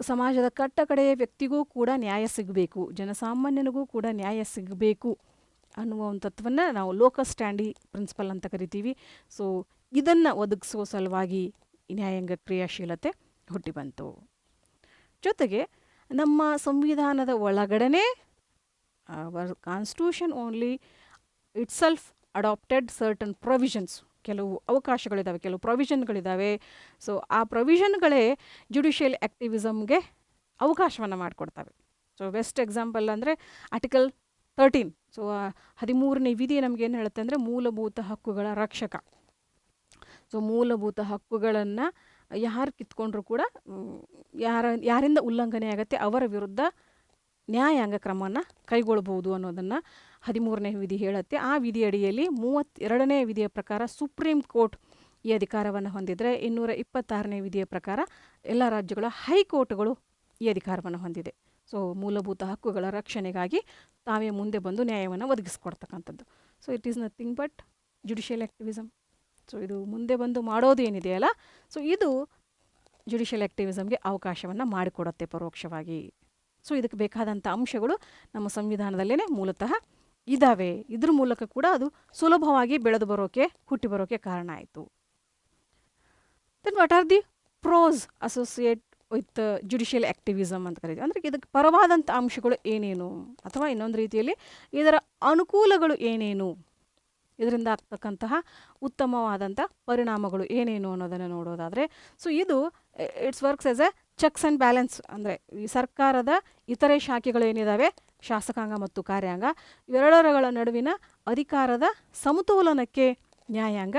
ಸಮಾಜದ ಕಟ್ಟ ಕಡೆಯ ವ್ಯಕ್ತಿಗೂ ಕೂಡ ನ್ಯಾಯ ಸಿಗಬೇಕು, ಜನಸಾಮಾನ್ಯನಿಗೂ ಕೂಡ ನ್ಯಾಯ ಸಿಗಬೇಕು ಅನ್ನುವ ಒಂದು ತತ್ವವನ್ನು ನಾವು ಲೋಕಸ್ ಸ್ಟ್ಯಾಂಡಿ ಪ್ರಿನ್ಸಿಪಲ್ ಅಂತ ಕರಿತೀವಿ. ಸೊ ಇದನ್ನು ಒದಗಿಸೋ ಸಲುವಾಗಿ ನ್ಯಾಯಾಂಗ ಕ್ರಿಯಾಶೀಲತೆ ಹುಟ್ಟಿ ಬಂತು. ಜೊತೆಗೆ ನಮ್ಮ ಸಂವಿಧಾನದ ಒಳಗಡೆ constitution only itself adapted certain provisions, ಕೆಲವು ಅವಕಾಶಗಳಿದ್ದಾವೆ, ಕೆಲವು ಪ್ರೊವಿಷನ್ಗಳಿದ್ದಾವೆ. ಸೊ ಆ ಪ್ರೊವಿಷನ್ಗಳೇ ಜುಡಿಷಿಯಲ್ ಆ್ಯಕ್ಟಿವಿಸಮ್ಗೆ ಅವಕಾಶವನ್ನು ಮಾಡಿಕೊಡ್ತವೆ. ಸೊ ಬೆಸ್ಟ್ ಎಕ್ಸಾಂಪಲ್ ಅಂದರೆ ಆರ್ಟಿಕಲ್ 13. ಸೊ 13ನೇ ವಿಧಿ ನಮಗೇನು ಹೇಳುತ್ತೆ ಅಂದರೆ ಮೂಲಭೂತ ಹಕ್ಕುಗಳ ರಕ್ಷಕ. ಸೊ ಮೂಲಭೂತ ಹಕ್ಕುಗಳನ್ನು ಯಾರು ಕಿತ್ಕೊಂಡ್ರೂ ಕೂಡ ಯಾರಿಂದ ಉಲ್ಲಂಘನೆ ಆಗುತ್ತೆ ಅವರ ವಿರುದ್ಧ ನ್ಯಾಯಾಂಗ ಕ್ರಮವನ್ನು ಕೈಗೊಳ್ಬೋದು ಅನ್ನೋದನ್ನು 13ನೇ ವಿಧಿ ಹೇಳುತ್ತೆ. ಆ ವಿಧಿ ಅಡಿಯಲ್ಲಿ 32ನೇ ವಿಧಿಯ ಪ್ರಕಾರ ಸುಪ್ರೀಂ ಕೋರ್ಟ್ ಈ ಅಧಿಕಾರವನ್ನು ಹೊಂದಿದರೆ, 226ನೇ ವಿಧಿಯ ಪ್ರಕಾರ ಎಲ್ಲ ರಾಜ್ಯಗಳ ಹೈಕೋರ್ಟ್ಗಳು ಈ ಅಧಿಕಾರವನ್ನು ಹೊಂದಿದೆ. ಸೊ ಮೂಲಭೂತ ಹಕ್ಕುಗಳ ರಕ್ಷಣೆಗಾಗಿ ತಾವೇ ಮುಂದೆ ಬಂದು ನ್ಯಾಯವನ್ನು ಒದಗಿಸ್ಕೊಡ್ತಕ್ಕಂಥದ್ದು. So it is nothing but judicial activism. So ಇದು ಮುಂದೆ ಬಂದು ಮಾಡೋದು ಏನಿದೆಯಲ್ಲ, ಸೊ ಇದು ಜುಡಿಷಿಯಲ್ ಆ್ಯಕ್ಟಿವಿಸಮ್ಗೆ ಅವಕಾಶವನ್ನು ಮಾಡಿಕೊಡುತ್ತೆ ಪರೋಕ್ಷವಾಗಿ. ಸೊ ಇದಕ್ಕೆ ಬೇಕಾದಂಥ ಅಂಶಗಳು ನಮ್ಮ ಸಂವಿಧಾನದಲ್ಲೇ ಮೂಲತಃ ಇದ್ದಾವೆ. ಇದ್ರ ಮೂಲಕ ಕೂಡ ಅದು ಸುಲಭವಾಗಿ ಬೆಳೆದು ಬರೋಕೆ, ಹುಟ್ಟಿ ಬರೋಕೆ ಕಾರಣ ಆಯಿತು. Then what are the pros associate with judicial activism ಅಂತ ಕರೀತೀವಿ. ಅಂದರೆ ಇದಕ್ಕೆ ಪರವಾದಂಥ ಅಂಶಗಳು ಏನೇನು, ಅಥವಾ ಇನ್ನೊಂದು ರೀತಿಯಲ್ಲಿ ಇದರ ಅನುಕೂಲಗಳು ಏನೇನು, ಇದರಿಂದ ಆಗ್ತಕ್ಕಂತಹ ಉತ್ತಮವಾದಂಥ ಪರಿಣಾಮಗಳು ಏನೇನು ಅನ್ನೋದನ್ನು ನೋಡೋದಾದರೆ, ಸೊ ಇದು it's works as A cheques and balance. ಅಂದರೆ ಈ ಸರ್ಕಾರದ ಇತರೆ ಶಾಖೆಗಳು ಏನಿದ್ದಾವೆ, ಶಾಸಕಾಂಗ ಮತ್ತು ಕಾರ್ಯಾಂಗ, ಇವೆರಡರ ನಡುವಿನ ಅಧಿಕಾರದ ಸಮತೋಲನಕ್ಕೆ ನ್ಯಾಯಾಂಗ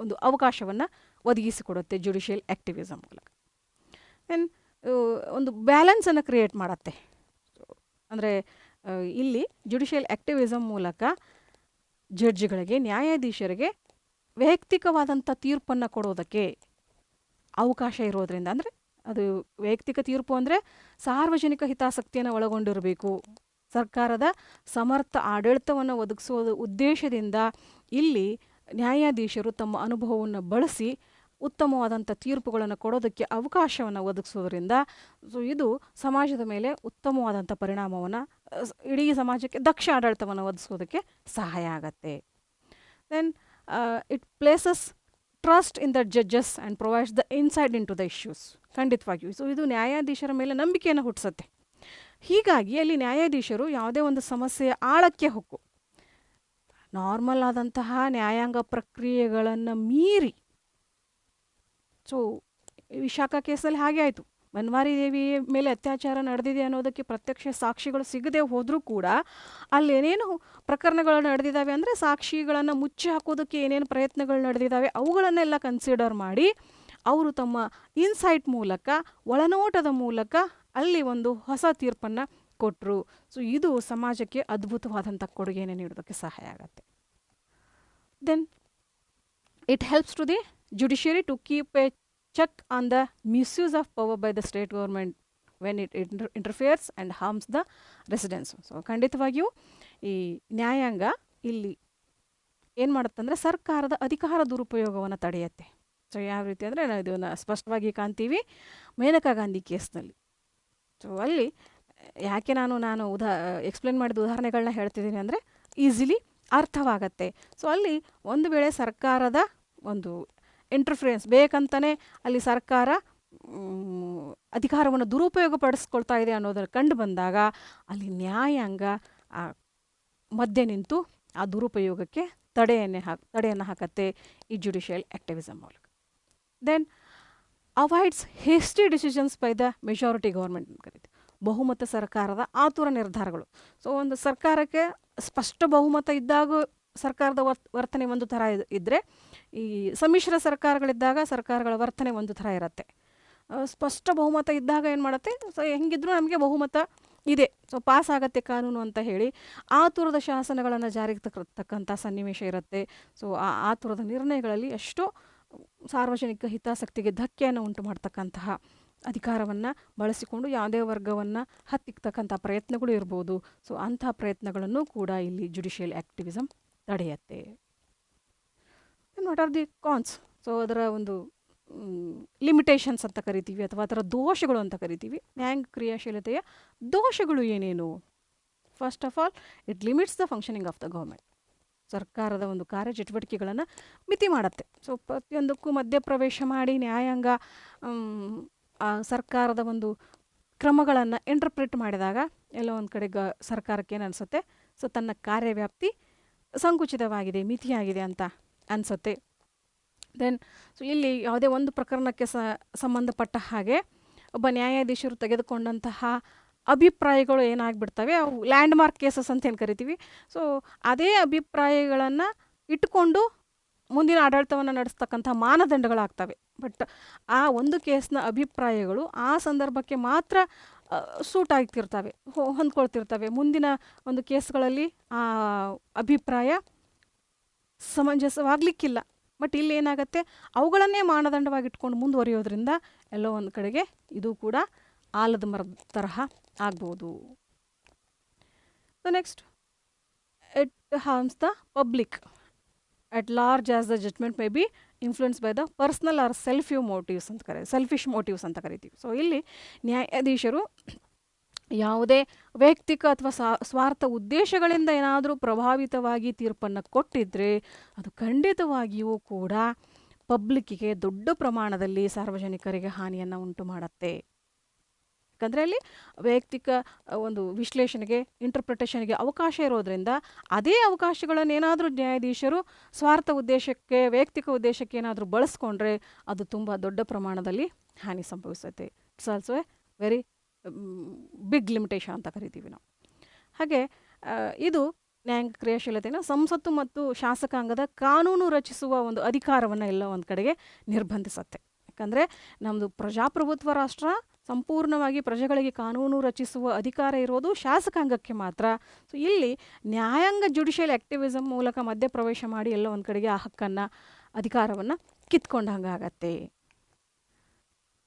ಒಂದು ಅವಕಾಶವನ್ನು ಒದಗಿಸಿಕೊಡುತ್ತೆ ಜುಡಿಷಿಯಲ್ ಆ್ಯಕ್ಟಿವಿಸಮ್ ಮೂಲಕ. ದೆನ್ ಒಂದು ಬ್ಯಾಲೆನ್ಸನ್ನು ಕ್ರಿಯೇಟ್ ಮಾಡುತ್ತೆ. ಅಂದರೆ ಇಲ್ಲಿ ಜುಡಿಷಿಯಲ್ ಆ್ಯಕ್ಟಿವಿಸಮ್ ಮೂಲಕ ಜಡ್ಜ್ಗಳಿಗೆ, ನ್ಯಾಯಾಧೀಶರಿಗೆ ವೈಯಕ್ತಿಕವಾದಂಥ ತೀರ್ಪನ್ನು ಕೊಡೋದಕ್ಕೆ ಅವಕಾಶ ಇರೋದರಿಂದ, ಅಂದರೆ ಅದು ವೈಯಕ್ತಿಕ ತೀರ್ಪು ಅಂದರೆ ಸಾರ್ವಜನಿಕ ಹಿತಾಸಕ್ತಿಯನ್ನು ಒಳಗೊಂಡಿರಬೇಕು, ಸರ್ಕಾರದ ಸಮರ್ಥ ಆಡಳಿತವನ್ನು ಒದಗಿಸೋದು ಉದ್ದೇಶದಿಂದ ಇಲ್ಲಿ ನ್ಯಾಯಾಧೀಶರು ತಮ್ಮ ಅನುಭವವನ್ನು ಬಳಸಿ ಉತ್ತಮವಾದಂಥ ತೀರ್ಪುಗಳನ್ನು ಕೊಡೋದಕ್ಕೆ ಅವಕಾಶವನ್ನು ಒದಗಿಸೋದ್ರಿಂದ ಸೊ ಇದು ಸಮಾಜದ ಮೇಲೆ ಉತ್ತಮವಾದಂಥ ಪರಿಣಾಮವನ್ನು, ಇಡೀ ಸಮಾಜಕ್ಕೆ ದಕ್ಷ ಆಡಳಿತವನ್ನು ಒದಗಿಸೋದಕ್ಕೆ ಸಹಾಯ ಆಗತ್ತೆ. Then it places trust in the judges and provides the inside into the issues. ಖಂಡಿತವಾಗಿಯೂ ಸೊ ಇದು ನ್ಯಾಯಾಧೀಶರ ಮೇಲೆ ನಂಬಿಕೆಯನ್ನು ಹುಟ್ಟಿಸುತ್ತೆ. ಹೀಗಾಗಿ ಅಲ್ಲಿ ನ್ಯಾಯಾಧೀಶರು ಯಾವುದೇ ಒಂದು ಸಮಸ್ಯೆಯ ಆಳಕ್ಕೆ ಹೊಕ್ಕು ನಾರ್ಮಲ್ ಆದಂತಹ ನ್ಯಾಯಾಂಗ ಪ್ರಕ್ರಿಯೆಗಳನ್ನು ಮೀರಿ, ಸೊ ವಿಶಾಖಾ ಕೇಸಲ್ಲಿ ಹಾಗೆ ಆಯಿತು. ಬನ್ವಾರಿ ದೇವಿ ಮೇಲೆ ಅತ್ಯಾಚಾರ ನಡೆದಿದೆ ಅನ್ನೋದಕ್ಕೆ ಪ್ರತ್ಯಕ್ಷ ಸಾಕ್ಷಿಗಳು ಸಿಗದೆ ಹೋದರೂ ಕೂಡ ಅಲ್ಲಿ ಏನೇನು ಪ್ರಕರಣಗಳು ನಡೆದಿದ್ದಾವೆ ಅಂದರೆ ಸಾಕ್ಷಿಗಳನ್ನು ಮುಚ್ಚಿ ಹಾಕೋದಕ್ಕೆ ಏನೇನು ಪ್ರಯತ್ನಗಳು ನಡೆದಿದ್ದಾವೆ ಅವುಗಳನ್ನೆಲ್ಲ ಕನ್ಸಿಡರ್ ಮಾಡಿ ಅವರು ತಮ್ಮ ಇನ್ಸೈಟ್ ಮೂಲಕ, ಒಳನೋಟದ ಮೂಲಕ ಅಲ್ಲಿ ಒಂದು ಹೊಸ ತೀರ್ಪನ್ನು ಕೊಟ್ಟರು. ಸೊ ಇದು ಸಮಾಜಕ್ಕೆ ಅದ್ಭುತವಾದಂಥ ಕೊಡುಗೆಯನ್ನು ನೀಡೋದಕ್ಕೆ ಸಹಾಯ ಆಗುತ್ತೆ. Then it helps to the judiciary to keep a check on the misuse of power by the state government when it interferes and harms the residents. So ಖಂಡಿತವಾಗಿಯೂ ಈ ನ್ಯಾಯಾಂಗ ಇಲ್ಲಿ ಏನು ಮಾಡುತ್ತಂದರೆ ಸರ್ಕಾರದ ಅಧಿಕಾರ ದುರುಪಯೋಗವನ್ನು ತಡೆಯುತ್ತೆ. ಸೊ ಯಾವ ರೀತಿ ಅಂದರೆ ನಾವು ಇದನ್ನು ಸ್ಪಷ್ಟವಾಗಿ ಕಾಣ್ತೀವಿ ಮೇನಕಾ ಗಾಂಧಿ ಕೇಸ್ನಲ್ಲಿ. ಸೊ ಅಲ್ಲಿ ಯಾಕೆ ನಾನು ಎಕ್ಸ್ಪ್ಲೇನ್ ಮಾಡಿದ ಉದಾಹರಣೆಗಳನ್ನ ಹೇಳ್ತಿದ್ದೀನಿ ಅಂದರೆ ಈಸಿಲಿ ಅರ್ಥವಾಗತ್ತೆ. ಸೊ ಅಲ್ಲಿ ಒಂದು ವೇಳೆ ಸರ್ಕಾರದ ಒಂದು ಇಂಟರ್ಫರೆನ್ಸ್ ಬೇಕಂತಲೇ ಅಲ್ಲಿ ಸರ್ಕಾರ ಅಧಿಕಾರವನ್ನು ದುರುಪಯೋಗಪಡಿಸ್ಕೊಳ್ತಾ ಇದೆ ಅನ್ನೋದನ್ನು ಕಂಡು ಬಂದಾಗ ಅಲ್ಲಿ ನ್ಯಾಯಾಂಗ ಮಧ್ಯೆ ನಿಂತು ಆ ದುರುಪಯೋಗಕ್ಕೆ ತಡೆಯನ್ನು ಹಾಕತ್ತೆ ಈ ಜುಡಿಷಿಯಲ್ ಆ್ಯಕ್ಟಿವಿಸಮ್ ಮೂಲಕ. Then avoids hasty decisions by the majority government ಅಂತ ಕರೀತೀವಿ. ಬಹುಮತ ಸರ್ಕಾರದ ಆತುರ ನಿರ್ಧಾರಗಳು. ಸೊ ಒಂದು ಸರ್ಕಾರಕ್ಕೆ ಸ್ಪಷ್ಟ ಬಹುಮತ ಇದ್ದಾಗ ಸರ್ಕಾರದ ವರ್ತನೆ ಒಂದು ಥರ ಇದ್ದರೆ, ಈ ಸಮ್ಮಿಶ್ರ ಸರ್ಕಾರಗಳಿದ್ದಾಗ ಸರ್ಕಾರಗಳ ವರ್ತನೆ ಒಂದು ಥರ ಇರುತ್ತೆ. ಸ್ಪಷ್ಟ ಬಹುಮತ ಇದ್ದಾಗ ಏನು ಮಾಡುತ್ತೆ, ಸೊ ಹೆಂಗಿದ್ರೂ ನಮಗೆ ಬಹುಮತ ಇದೆ. ಸೊ ಪಾಸ್ ಆಗತ್ತೆ ಕಾನೂನು ಅಂತ ಹೇಳಿ ಆತುರದ ಶಾಸನಗಳನ್ನು ಜಾರಿಗೆ ತಕ್ಕಂಥ ಸನ್ನಿವೇಶ ಇರುತ್ತೆ. ಸೊ ಆತುರದ ನಿರ್ಣಯಗಳಲ್ಲಿ ಎಷ್ಟೋ ಸಾರ್ವಜನಿಕ ಹಿತಾಸಕ್ತಿಗೆ ಧಕ್ಕೆಯನ್ನು ಉಂಟು ಮಾಡ್ತಕ್ಕಂತಹ ಅಧಿಕಾರವನ್ನು ಬಳಸಿಕೊಂಡು ಯಾವುದೇ ವರ್ಗವನ್ನು ಹತ್ತಿಕ್ಕತಕ್ಕಂಥ ಪ್ರಯತ್ನಗಳು ಇರ್ಬೋದು. ಸೊ ಅಂಥ ಪ್ರಯತ್ನಗಳನ್ನು ಕೂಡ ಇಲ್ಲಿ ಜುಡಿಷಿಯಲ್ ಆ್ಯಕ್ಟಿವಿಸಮ್ ತಡೆಯುತ್ತೆ. What are the cons? So ಅದರ ಒಂದು ಲಿಮಿಟೇಷನ್ಸ್ ಅಂತ ಕರಿತೀವಿ, ಅಥವಾ ಅದರ ದೋಷಗಳು ಅಂತ ಕರಿತೀವಿ. ನ್ಯಾಯಾಂಗ ಕ್ರಿಯಾಶೀಲತೆಯ ದೋಷಗಳು ಏನೇನು? First of all, it limits the functioning of the government. ಸರ್ಕಾರದ ಒಂದು ಕಾರ್ಯಚಟುವಟಿಕೆಗಳನ್ನು ಮಿತಿ ಮಾಡುತ್ತೆ. ಸೊ ಪ್ರತಿಯೊಂದಕ್ಕೂ ಮಧ್ಯಪ್ರವೇಶ ಮಾಡಿ ನ್ಯಾಯಾಂಗ ಸರ್ಕಾರದ ಒಂದು ಕ್ರಮಗಳನ್ನು ಇಂಟರ್ಪ್ರಿಟ್ ಮಾಡಿದಾಗ ಎಲ್ಲೋ ಒಂದು ಕಡೆ ಸರ್ಕಾರಕ್ಕೆ ಏನು ಅನಿಸುತ್ತೆ? ಸೊ ತನ್ನ ಕಾರ್ಯವ್ಯಾಪ್ತಿ ಸಂಕುಚಿತವಾಗಿದೆ, ಮಿತಿಯಾಗಿದೆ ಅಂತ ಅನಿಸುತ್ತೆ. ದೆನ್ ಸೊ ಇಲ್ಲಿ ಯಾವುದೇ ಒಂದು ಪ್ರಕರಣಕ್ಕೆ ಸಂಬಂಧಪಟ್ಟ ಹಾಗೆ ಒಬ್ಬ ನ್ಯಾಯಾಧೀಶರು ತೆಗೆದುಕೊಂಡಂತಹ ಅಭಿಪ್ರಾಯಗಳು ಏನಾಗ್ಬಿಡ್ತವೆ, ಅವು ಲ್ಯಾಂಡ್ಮಾರ್ಕ್ ಕೇಸಸ್ ಅಂತ ಏನು ಕರಿತೀವಿ. ಸೊ ಅದೇ ಅಭಿಪ್ರಾಯಗಳನ್ನು ಇಟ್ಕೊಂಡು ಮುಂದಿನ ಆಡಳಿತವನ್ನು ನಡೆಸ್ತಕ್ಕಂಥ ಮಾನದಂಡಗಳಾಗ್ತವೆ. ಬಟ್ ಆ ಒಂದು ಕೇಸ್ನ ಅಭಿಪ್ರಾಯಗಳು ಆ ಸಂದರ್ಭಕ್ಕೆ ಮಾತ್ರ ಸೂಟ್ ಆಗ್ತಿರ್ತವೆ, ಹೊಂದ್ಕೊಳ್ತಿರ್ತವೆ. ಮುಂದಿನ ಒಂದು ಕೇಸ್ಗಳಲ್ಲಿ ಆ ಅಭಿಪ್ರಾಯ ಸಮಂಜಸವಾಗಲಿಕ್ಕಿಲ್ಲ. ಬಟ್ ಇಲ್ಲಿ ಏನಾಗುತ್ತೆ, ಅವುಗಳನ್ನೇ ಮಾನದಂಡವಾಗಿಟ್ಕೊಂಡು ಮುಂದುವರಿಯೋದ್ರಿಂದ ಎಲ್ಲೋ ಒಂದು ಕಡೆಗೆ ಇದು ಕೂಡ ಆಲದ ಮರದ ತರಹ ಆಗ್ಬೋದು. So next, it harms the public at large as the judgment may be influenced by the personal or selfish motives ಅಂತ ಕರಿತೀವಿ. ಸೊ ಇಲ್ಲಿ ನ್ಯಾಯಾಧೀಶರು ಯಾವುದೇ ವೈಯಕ್ತಿಕ ಅಥವಾ ಸ್ವಾರ್ಥ ಉದ್ದೇಶಗಳಿಂದ ಏನಾದರೂ ಪ್ರಭಾವಿತವಾಗಿ ತೀರ್ಪನ್ನು ಕೊಟ್ಟಿದ್ದರೆ ಅದು ಖಂಡಿತವಾಗಿಯೂ ಕೂಡ ಪಬ್ಲಿಕ್ಕಿಗೆ ದೊಡ್ಡ ಪ್ರಮಾಣದಲ್ಲಿ ಸಾರ್ವಜನಿಕರಿಗೆ ಹಾನಿಯನ್ನು ಉಂಟು ಮಾಡುತ್ತೆ. ಯಾಕಂದರೆ ಅಲ್ಲಿ ವೈಯಕ್ತಿಕ ಒಂದು ವಿಶ್ಲೇಷಣೆಗೆ, ಇಂಟರ್ಪ್ರಿಟೇಷನ್ಗೆ ಅವಕಾಶ ಇರೋದರಿಂದ ಅದೇ ಅವಕಾಶಗಳನ್ನು ಏನಾದರೂ ನ್ಯಾಯಾಧೀಶರು ಸ್ವಾರ್ಥ ಉದ್ದೇಶಕ್ಕೆ, ವೈಯಕ್ತಿಕ ಉದ್ದೇಶಕ್ಕೆ ಏನಾದರೂ ಬಳಸ್ಕೊಂಡ್ರೆ ಅದು ತುಂಬ ದೊಡ್ಡ ಪ್ರಮಾಣದಲ್ಲಿ ಹಾನಿ ಸಂಭವಿಸುತ್ತೆ. It's also a very big limitation ಅಂತ ಕರಿತೀವಿ ನಾವು. ಹಾಗೆ ಇದು ನ್ಯಾಯಾಂಗ ಕ್ರಿಯಾಶೀಲತೆಯನ್ನು ಸಂಸತ್ತು ಮತ್ತು ಶಾಸಕಾಂಗದ ಕಾನೂನು ರಚಿಸುವ ಒಂದು ಅಧಿಕಾರವನ್ನು ಎಲ್ಲ ಒಂದು ಕಡೆಗೆ ನಿರ್ಬಂಧಿಸುತ್ತೆ. ಯಾಕಂದರೆ ನಮ್ಮದು ಪ್ರಜಾಪ್ರಭುತ್ವ ರಾಷ್ಟ್ರ, ಸಂಪೂರ್ಣವಾಗಿ ಪ್ರಜೆಗಳಿಗೆ ಕಾನೂನು ರಚಿಸುವ ಅಧಿಕಾರ ಇರೋದು ಶಾಸಕಾಂಗಕ್ಕೆ ಮಾತ್ರ. ಸೊ ಇಲ್ಲಿ ನ್ಯಾಯಾಂಗ ಜುಡಿಷಿಯಲ್ ಆ್ಯಕ್ಟಿವಿಸಮ್ ಮೂಲಕ ಮಧ್ಯಪ್ರವೇಶ ಮಾಡಿ ಎಲ್ಲ ಒಂದು ಕಡೆಗೆ ಆ ಹಕ್ಕನ್ನು, ಅಧಿಕಾರವನ್ನು ಕಿತ್ಕೊಂಡಂಗಾಗತ್ತೆ.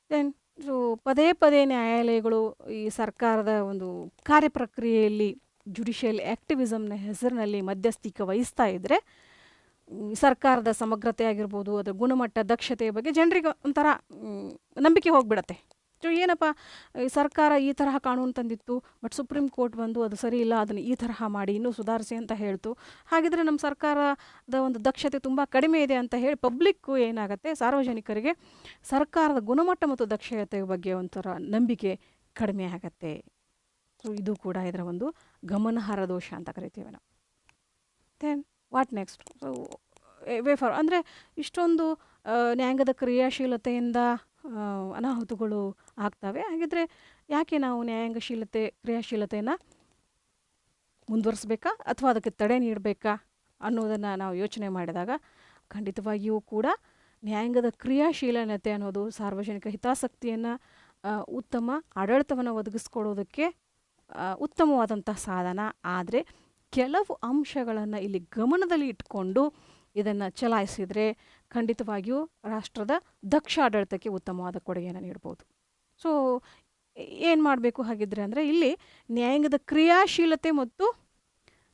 ದೆನ್ ಸೊ ಪದೇ ಪದೇ ನ್ಯಾಯಾಲಯಗಳು ಈ ಸರ್ಕಾರದ ಒಂದು ಕಾರ್ಯಪ್ರಕ್ರಿಯೆಯಲ್ಲಿ ಜುಡಿಷಿಯಲ್ ಆ್ಯಕ್ಟಿವಿಸಮ್ನ ಹೆಸರಿನಲ್ಲಿ ಮಧ್ಯಸ್ಥಿಕೆ ವಹಿಸ್ತಾ ಇದ್ದರೆ ಸರ್ಕಾರದ ಸಮಗ್ರತೆ ಆಗಿರ್ಬೋದು, ಅದರ ಗುಣಮಟ್ಟ, ದಕ್ಷತೆಯ ಬಗ್ಗೆ ಜನರಿಗೆ ಒಂಥರ ನಂಬಿಕೆ ಹೋಗಿಬಿಡತ್ತೆ. ಸೊ ಏನಪ್ಪ, ಸರ್ಕಾರ ಈ ತರಹ ಕಾನೂನು ತಂದಿತ್ತು, ಬಟ್ ಸುಪ್ರೀಂ ಕೋರ್ಟ್ ಬಂದು ಅದು ಸರಿ ಇಲ್ಲ, ಅದನ್ನು ಈ ತರಹ ಮಾಡಿ ಇನ್ನೂ ಸುಧಾರಿಸಿ ಅಂತ ಹೇಳ್ತು. ಹಾಗಿದ್ರೆ ನಮ್ಮ ಸರ್ಕಾರದ ಒಂದು ದಕ್ಷತೆ ತುಂಬ ಕಡಿಮೆ ಇದೆ ಅಂತ ಹೇಳಿ ಪಬ್ಲಿಕ್ಕು ಏನಾಗುತ್ತೆ, ಸಾರ್ವಜನಿಕರಿಗೆ ಸರ್ಕಾರದ ಗುಣಮಟ್ಟ ಮತ್ತು ದಕ್ಷತೆಯ ಬಗ್ಗೆ ಒಂಥರ ನಂಬಿಕೆ ಕಡಿಮೆ ಆಗತ್ತೆ. ಸೊ ಇದು ಕೂಡ ಇದರ ಒಂದು ಗಮನಾರ್ಹ ದೋಷ ಅಂತ ಕರಿತೀವಿ ನಾವು. Then what next? ಸೊ ವೇಫರ್ ಅಂದರೆ ಇಷ್ಟೊಂದು ನ್ಯಾಯಾಂಗದ ಕ್ರಿಯಾಶೀಲತೆಯಿಂದ ಅನಾಹುತಗಳು ಆಗ್ತವೆ. ಹಾಗಿದ್ರೆ ಯಾಕೆ ನಾವು ಕ್ರಿಯಾಶೀಲತೆಯನ್ನು ಮುಂದುವರಿಸ್ಬೇಕಾ ಅಥವಾ ಅದಕ್ಕೆ ತಡೆ ನೀಡಬೇಕಾ ಅನ್ನೋದನ್ನು ನಾವು ಯೋಚನೆ ಮಾಡಿದಾಗ ಖಂಡಿತವಾಗಿಯೂ ಕೂಡ ನ್ಯಾಯಾಂಗದ ಕ್ರಿಯಾಶೀಲತೆ ಅನ್ನೋದು ಸಾರ್ವಜನಿಕ ಹಿತಾಸಕ್ತಿಯನ್ನು, ಉತ್ತಮ ಆಡಳಿತವನ್ನು ಒದಗಿಸ್ಕೊಡೋದಕ್ಕೆ ಉತ್ತಮವಾದಂಥ ಸಾಧನ. ಆದರೆ ಕೆಲವು ಅಂಶಗಳನ್ನು ಇಲ್ಲಿ ಗಮನದಲ್ಲಿ ಇಟ್ಕೊಂಡು ಇದನ್ನು ಚಲಾಯಿಸಿದರೆ ಖಂಡಿತವಾಗಿಯೂ ರಾಷ್ಟ್ರದ ದಕ್ಷ ಆಡಳಿತಕ್ಕೆ ಉತ್ತಮವಾದ ಕೊಡುಗೆಯನ್ನು ನೀಡ್ಬೋದು. ಸೊ ಏನು ಮಾಡಬೇಕು ಹಾಗಿದ್ರೆ ಅಂದರೆ ಇಲ್ಲಿ ನ್ಯಾಯಾಂಗದ ಕ್ರಿಯಾಶೀಲತೆ ಮತ್ತು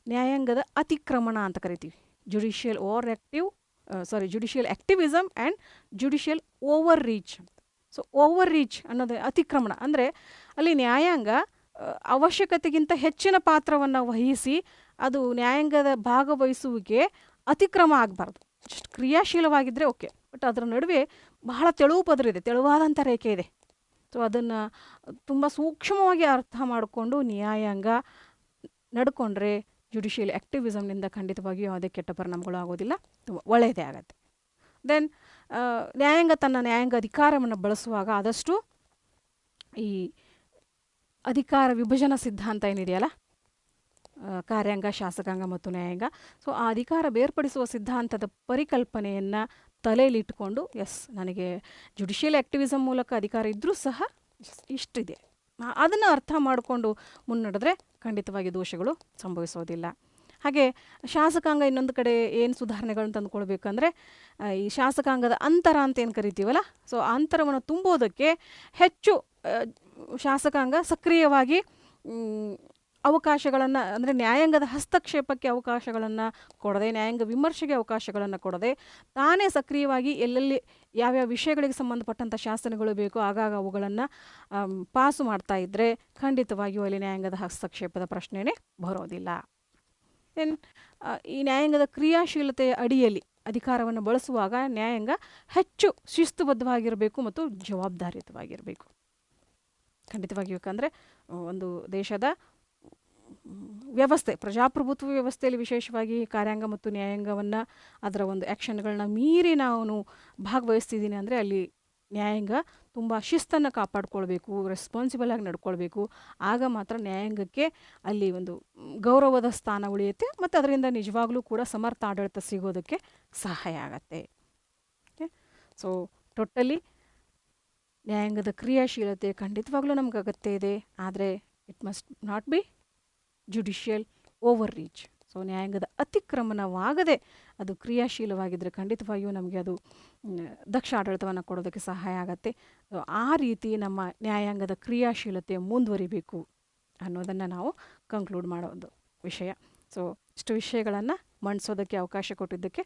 ನ್ಯಾಯಾಂಗದ ಅತಿಕ್ರಮಣ ಅಂತ ಕರಿತೀವಿ. Judicial activism and judicial over reach. So over reach ಅನ್ನೋದು ಅತಿಕ್ರಮಣ ಅಂದರೆ ಅಲ್ಲಿ ನ್ಯಾಯಾಂಗ ಅವಶ್ಯಕತೆಗಿಂತ ಹೆಚ್ಚಿನ ಪಾತ್ರವನ್ನು ವಹಿಸಿ ಅದು ನ್ಯಾಯಾಂಗದ ಭಾಗವಹಿಸುವಿಕೆ ಅತಿಕ್ರಮ ಆಗಬಾರ್ದು. ಜಸ್ಟ್ ಕ್ರಿಯಾಶೀಲವಾಗಿದ್ದರೆ ಓಕೆ, ಬಟ್ ಅದರ ನಡುವೆ ಬಹಳ ತೆಳುವು ಪದರ ಇದೆ, ತೆಳುವಾದಂಥ ರೇಖೆ ಇದೆ. ಸೊ ಅದನ್ನು ತುಂಬ ಸೂಕ್ಷ್ಮವಾಗಿ ಅರ್ಥ ಮಾಡಿಕೊಂಡು ನ್ಯಾಯಾಂಗ ನಡ್ಕೊಂಡ್ರೆ ಜುಡಿಷಿಯಲ್ ಆ್ಯಕ್ಟಿವಿಸಮ್ನಿಂದ ಖಂಡಿತವಾಗಿಯೂ ಯಾವುದೇ ಕೆಟ್ಟ ಪರಿಣಾಮಗಳು ಆಗೋದಿಲ್ಲ, ತುಂಬ ಒಳ್ಳೆಯದೇ ಆಗುತ್ತೆ. ದೆನ್ ನ್ಯಾಯಾಂಗ ತನ್ನ ನ್ಯಾಯಾಂಗ ಅಧಿಕಾರವನ್ನು ಬಳಸುವಾಗ ಆದಷ್ಟು ಈ ಅಧಿಕಾರ ವಿಭಜನಾ ಸಿದ್ಧಾಂತ ಏನಿದೆಯಲ್ಲ, ಕಾರ್ಯಾಂಗ, ಶಾಸಕಾಂಗ ಮತ್ತು ನ್ಯಾಯಾಂಗ, ಸೊ ಆ ಅಧಿಕಾರ ಬೇರ್ಪಡಿಸುವ ಸಿದ್ಧಾಂತದ ಪರಿಕಲ್ಪನೆಯನ್ನು ತಲೆಯಲ್ಲಿಟ್ಟುಕೊಂಡು, ಎಸ್ ನನಗೆ ಜುಡಿಷಿಯಲ್ ಆ್ಯಕ್ಟಿವಿಸಮ್ ಮೂಲಕ ಅಧಿಕಾರ ಇದ್ದರೂ ಸಹ ಇಷ್ಟಿದೆ, ಅದನ್ನು ಅರ್ಥ ಮಾಡಿಕೊಂಡು ಮುನ್ನಡೆದ್ರೆ ಖಂಡಿತವಾಗಿ ದೋಷಗಳು ಸಂಭವಿಸೋದಿಲ್ಲ. ಹಾಗೆ ಶಾಸಕಾಂಗ ಇನ್ನೊಂದು ಕಡೆ ಏನು ಸುಧಾರಣೆಗಳನ್ನು ತಂದುಕೊಳ್ಬೇಕಂದ್ರೆ ಈ ಶಾಸಕಾಂಗದ ಅಂತರ ಅಂತ ಏನು ಕರಿತೀವಲ್ಲ, ಸೊ ಆ ಅಂತರವನ್ನು ತುಂಬೋದಕ್ಕೆ ಹೆಚ್ಚು ಶಾಸಕಾಂಗ ಸಕ್ರಿಯವಾಗಿ ಅವಕಾಶಗಳನ್ನು, ಅಂದರೆ ನ್ಯಾಯಾಂಗದ ಹಸ್ತಕ್ಷೇಪಕ್ಕೆ ಅವಕಾಶಗಳನ್ನು ಕೊಡದೆ, ನ್ಯಾಯಾಂಗ ವಿಮರ್ಶೆಗೆ ಅವಕಾಶಗಳನ್ನು ಕೊಡದೆ, ತಾನೇ ಸಕ್ರಿಯವಾಗಿ ಎಲ್ಲೆಲ್ಲಿ ಯಾವ್ಯಾವ ವಿಷಯಗಳಿಗೆ ಸಂಬಂಧಪಟ್ಟಂಥ ಶಾಸನಗಳು ಬೇಕೋ ಆಗಾಗ ಅವುಗಳನ್ನು ಪಾಸು ಮಾಡ್ತಾ ಇದ್ದರೆ ಖಂಡಿತವಾಗಿಯೂ ಅಲ್ಲಿ ನ್ಯಾಯಾಂಗದ ಹಸ್ತಕ್ಷೇಪದ ಪ್ರಶ್ನೆಯೇ ಬರೋದಿಲ್ಲ. ಈ ನ್ಯಾಯಾಂಗದ ಕ್ರಿಯಾಶೀಲತೆಯ ಅಡಿಯಲ್ಲಿ ಅಧಿಕಾರವನ್ನು ಬಳಸುವಾಗ ನ್ಯಾಯಾಂಗ ಹೆಚ್ಚು ಶಿಸ್ತುಬದ್ಧವಾಗಿರಬೇಕು ಮತ್ತು ಜವಾಬ್ದಾರಿಯುತವಾಗಿರಬೇಕು. ಖಂಡಿತವಾಗಿಯೂ. ಯಾಕಂದರೆ ಒಂದು ದೇಶದ ವ್ಯವಸ್ಥೆ, ಪ್ರಜಾಪ್ರಭುತ್ವ ವ್ಯವಸ್ಥೆಯಲ್ಲಿ ವಿಶೇಷವಾಗಿ ಕಾರ್ಯಾಂಗ ಮತ್ತು ನ್ಯಾಯಾಂಗವನ್ನು ಅದರ ಒಂದು ಆ್ಯಕ್ಷನ್ಗಳನ್ನ ಮೀರಿ ನಾನು ಭಾಗವಹಿಸ್ತಿದ್ದೀನಿ ಅಂದರೆ ಅಲ್ಲಿ ನ್ಯಾಯಾಂಗ ತುಂಬ ಶಿಸ್ತನ್ನು ಕಾಪಾಡ್ಕೊಳ್ಬೇಕು, ರೆಸ್ಪಾನ್ಸಿಬಲ್ ಆಗಿ ನಡ್ಕೊಳ್ಬೇಕು. ಆಗ ಮಾತ್ರ ನ್ಯಾಯಾಂಗಕ್ಕೆ ಅಲ್ಲಿ ಒಂದು ಗೌರವದ ಸ್ಥಾನ ಉಳಿಯುತ್ತೆ ಮತ್ತು ಅದರಿಂದ ನಿಜವಾಗ್ಲೂ ಕೂಡ ಸಮರ್ಥ ಆಡಳಿತ ಸಿಗೋದಕ್ಕೆ ಸಹಾಯ ಆಗತ್ತೆ. ಓಕೆ, ಸೊ ಟೋಟಲಿ ನ್ಯಾಯಾಂಗದ ಕ್ರಿಯಾಶೀಲತೆ ಖಂಡಿತವಾಗ್ಲೂ ನಮ್ಗೆ ಅಗತ್ಯ ಇದೆ. ಆದರೆ it must not be judicial over reach. So ನ್ಯಾಯಾಂಗದ ಅತಿಕ್ರಮಣವಾಗದೆ ಅದು ಕ್ರಿಯಾಶೀಲವಾಗಿದ್ದರೆ ಖಂಡಿತವಾಗಿಯೂ ನಮಗೆ ಅದು ದಕ್ಷ ಆಡಳಿತವನ್ನು ಕೊಡೋದಕ್ಕೆ ಸಹಾಯ ಆಗತ್ತೆ. ಆ ರೀತಿ ನಮ್ಮ ನ್ಯಾಯಾಂಗದ ಕ್ರಿಯಾಶೀಲತೆ ಮುಂದುವರಿಬೇಕು ಅನ್ನೋದನ್ನು ನಾವು ಕಂಕ್ಲೂಡ್ ಮಾಡೋದು ವಿಷಯ. ಸೊ ಇಷ್ಟು ವಿಷಯಗಳನ್ನು ಮಂಡಿಸೋದಕ್ಕೆ ಅವಕಾಶ ಕೊಟ್ಟಿದ್ದಕ್ಕೆ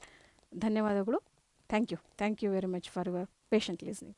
ಧನ್ಯವಾದಗಳು. Thank you very much for your patient listening.